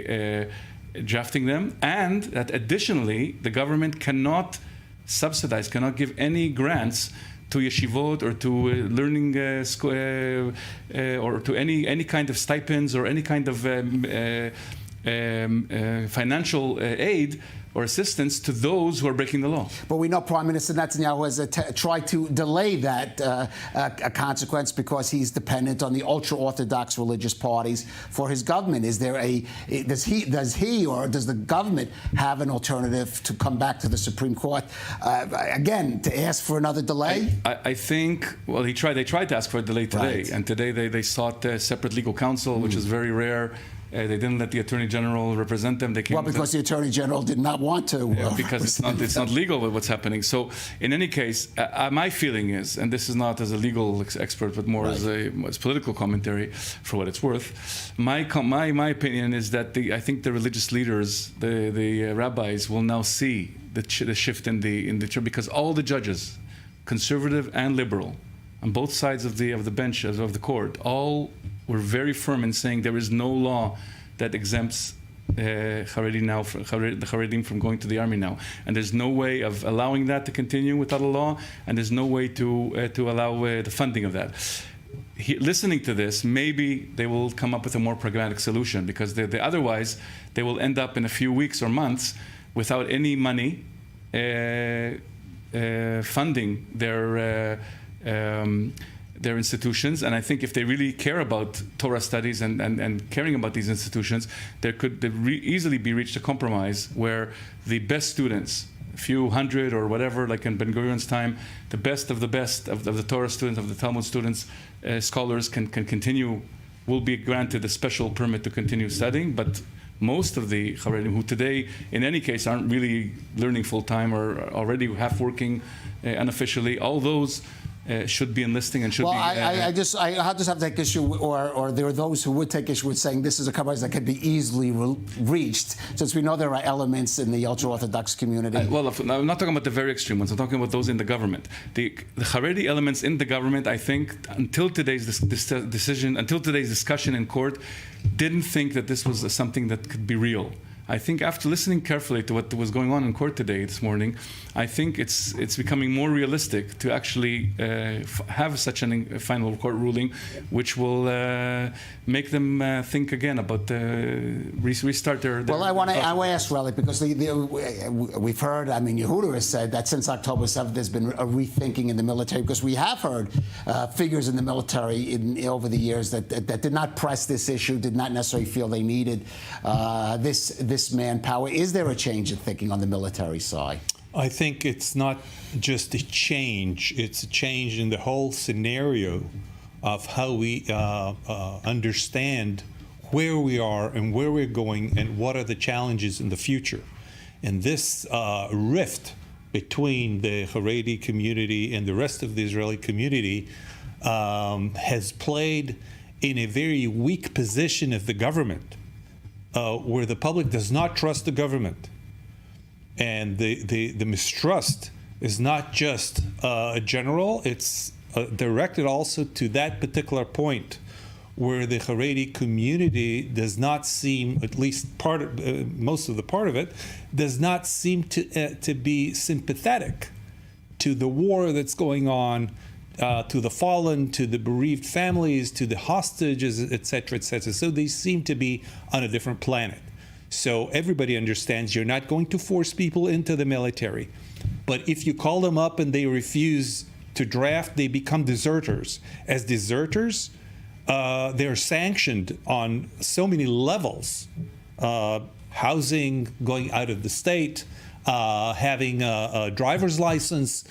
drafting them, and that additionally the government cannot subsidize, cannot give any grants to yeshivot or to learning or to any kind of stipends or any kind of financial aid or assistance to those who are breaking the law. But we know Prime Minister Netanyahu has tried to delay that a consequence because he's dependent on the ultra-Orthodox religious parties for his government. Is there does he or does the government have an alternative to come back to the Supreme Court again to ask for another delay? I think, well, they tried to ask for a delay today, right. And today they sought separate legal counsel, which is very rare. They didn't let the Attorney General represent them. They came because the Attorney General did not want to. Because it's not legal with what's happening. So in any case, my feeling is, and this is not as a legal expert, but more as political commentary for what it's worth, my opinion is that I think the religious leaders, the rabbis, will now see the shift in the church, because all the judges, conservative and liberal, on both sides of the bench of the court, all were very firm in saying there is no law that exempts the Haredim from going to the army now, and there's no way of allowing that to continue without a law, and there's no way to allow the funding of that. Listening to this, maybe they will come up with a more pragmatic solution, because otherwise they will end up in a few weeks or months without any money funding their institutions. And I think if they really care about Torah studies and caring about these institutions, there could easily be reached a compromise where the best students, a few hundred or whatever, like in Ben-Gurion's time, the best of the Torah students, of the Talmud students, scholars can continue, will be granted a special permit to continue studying. But most of the Haredim, who today, in any case, aren't really learning full-time or already half-working unofficially, all those should be enlisting and should be... I just have to take issue, or there are those who would take issue with saying this is a compromise that could be easily reached, since we know there are elements in the ultra-Orthodox community. Well, I'm not talking about the very extreme ones. I'm talking about those in the government. The Haredi elements in the government, I think, until today's decision, until today's discussion in court, didn't think that this was something that could be real. I think after listening carefully to what was going on in court today, this morning, I think it's becoming more realistic to actually have such a final court ruling, which will make them think again about restart their... Well, I want to ask, Relly, because we've heard, I mean, Yehuda has said that since October 7th, there's been a rethinking in the military, because we have heard figures in the military over the years that did not press this issue, did not necessarily feel they needed this manpower. Is there a change in thinking on the military side? I think it's not just a change, it's a change in the whole scenario of how we understand where we are and where we're going and what are the challenges in the future. And this rift between the Haredi community and the rest of the Israeli community has played in a very weak position of the government, where the public does not trust the government. And the mistrust is not just general, it's directed also to that particular point where the Haredi community does not seem, at least most of the part of it, does not seem to be sympathetic to the war that's going on, to the fallen, to the bereaved families, to the hostages, etc., etc. So they seem to be on a different planet. So everybody understands you're not going to force people into the military. But if you call them up and they refuse to draft, they become deserters. As deserters, they're sanctioned on so many levels. Housing, going out of the state, having a driver's license,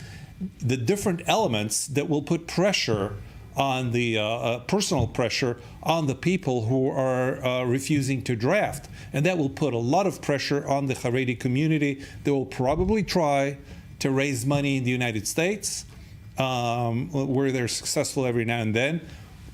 the different elements that will put pressure on the personal pressure on the people who are refusing to draft. And that will put a lot of pressure on the Haredi community. They will probably try to raise money in the United States, where they're successful every now and then,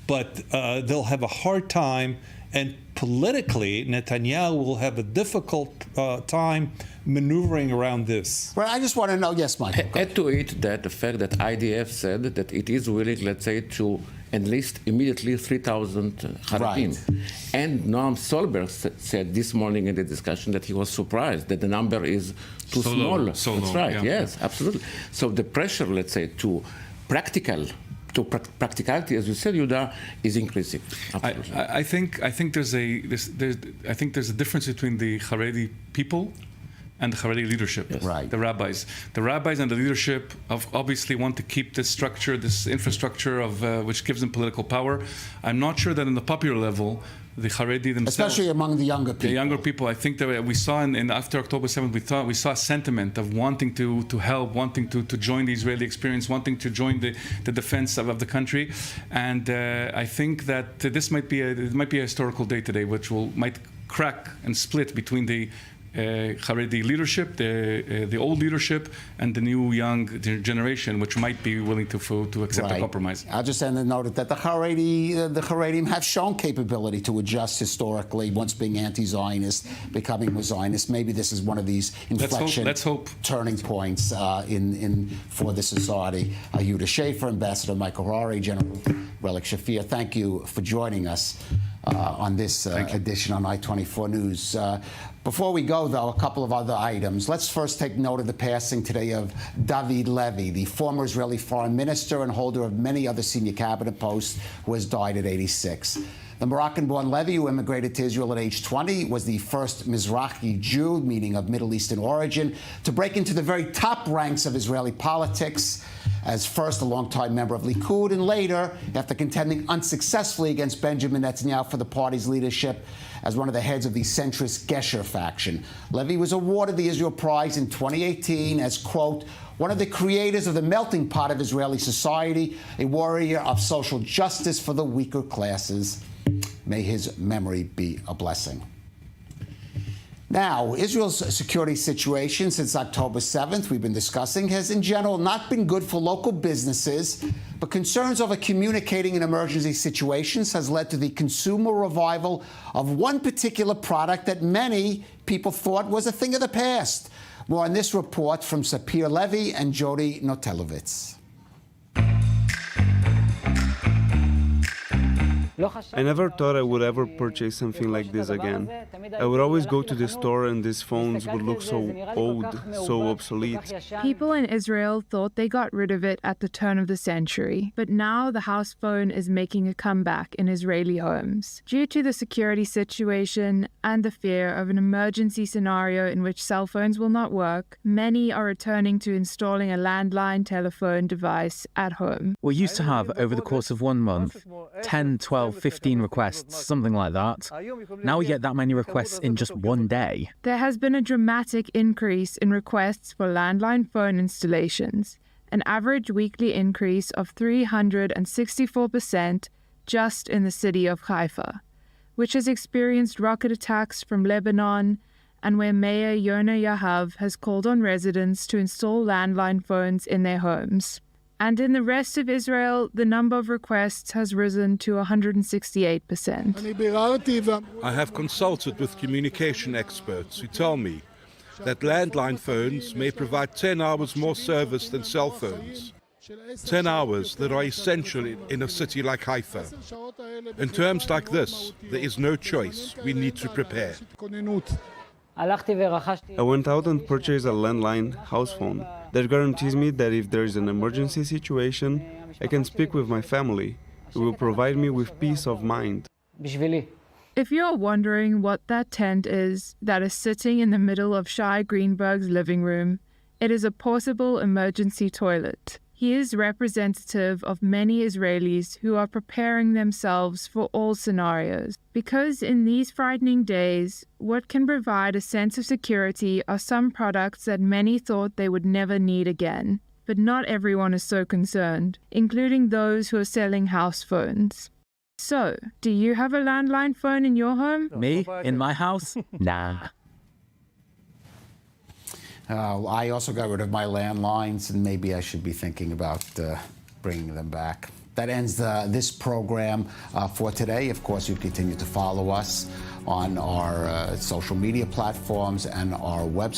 but they'll have a hard time, and politically, Netanyahu will have a difficult time maneuvering around this. Well, I just want to know, yes, Michael. Add to it that the fact that IDF said that it is willing, let's say, to enlist immediately 3,000 Haredim. Right. And Noam Solberg said this morning in the discussion that he was surprised that the number is too small. That's right, yes, absolutely. So the pressure, let's say, to practicality, as you said, Yuda, is increasing. I think there's a difference between the Haredi people and the Haredi leadership, yes. Right. The rabbis and the leadership obviously want to keep this structure, this infrastructure of which gives them political power. I'm not sure that in the popular level, the Haredi themselves, especially among the younger people. The younger people, I think that we saw in after October 7th, we saw a sentiment of wanting to help, wanting to join the Israeli experience, wanting to join the defense of the country, and I think that this might be a historical day today, which might crack and split between the Haredi leadership, the old leadership, and the new young generation, which might be willing to accept a compromise. I'll just end the note that the Haredim have shown capability to adjust historically, once being anti-Zionist, becoming more Zionist. Maybe this is one of these inflection turning points for the society. Yehuda Schaefer, Ambassador Michael Harari, General Relic Shafir, thank you for joining us on this edition on I-24 News. Before we go, though, a couple of other items. Let's first take note of the passing today of David Levy, the former Israeli foreign minister and holder of many other senior cabinet posts, who has died at 86. The Moroccan-born Levy, who immigrated to Israel at age 20, was the first Mizrahi Jew, meaning of Middle Eastern origin, to break into the very top ranks of Israeli politics, as first a longtime member of Likud, and later, after contending unsuccessfully against Benjamin Netanyahu for the party's leadership, as one of the heads of the centrist Gesher faction. Levy was awarded the Israel Prize in 2018 as, quote, one of the creators of the melting pot of Israeli society, a warrior of social justice for the weaker classes. May his memory be a blessing. Now, Israel's security situation since October 7th, we've been discussing, has in general not been good for local businesses, but concerns over communicating in emergency situations has led to the consumer revival of one particular product that many people thought was a thing of the past. More on this report from Sapir Levy and Jody Notelovitz. I never thought I would ever purchase something like this again. I would always go to the store and these phones would look so old, so obsolete. People in Israel thought they got rid of it at the turn of the century, but now the house phone is making a comeback in Israeli homes. Due to the security situation and the fear of an emergency scenario in which cell phones will not work, many are returning to installing a landline telephone device at home. We used to have, over the course of 1 month, 10, 12 12, 15 requests, something like that. Now we get that many requests in just one day. There has been a dramatic increase in requests for landline phone installations, an average weekly increase of 364% just in the city of Haifa, which has experienced rocket attacks from Lebanon, and where Mayor Yona Yahav has called on residents to install landline phones in their homes. And in the rest of Israel, the number of requests has risen to 168%. I have consulted with communication experts who tell me that landline phones may provide 10 hours more service than cell phones. 10 hours that are essential in a city like Haifa. In terms like this, there is no choice. We need to prepare. I went out and purchased a landline house phone that guarantees me that if there is an emergency situation, I can speak with my family. It will provide me with peace of mind. If you're wondering what that tent is that is sitting in the middle of Shai Greenberg's living room, it is a portable emergency toilet. He is representative of many Israelis who are preparing themselves for all scenarios. Because in these frightening days, what can provide a sense of security are some products that many thought they would never need again. But not everyone is so concerned, including those who are selling house phones. So, do you have a landline phone in your home? Me? In my house? Nah. I also got rid of my landlines, and maybe I should be thinking about bringing them back. That ends this program for today. Of course, you continue to follow us on our social media platforms and our website.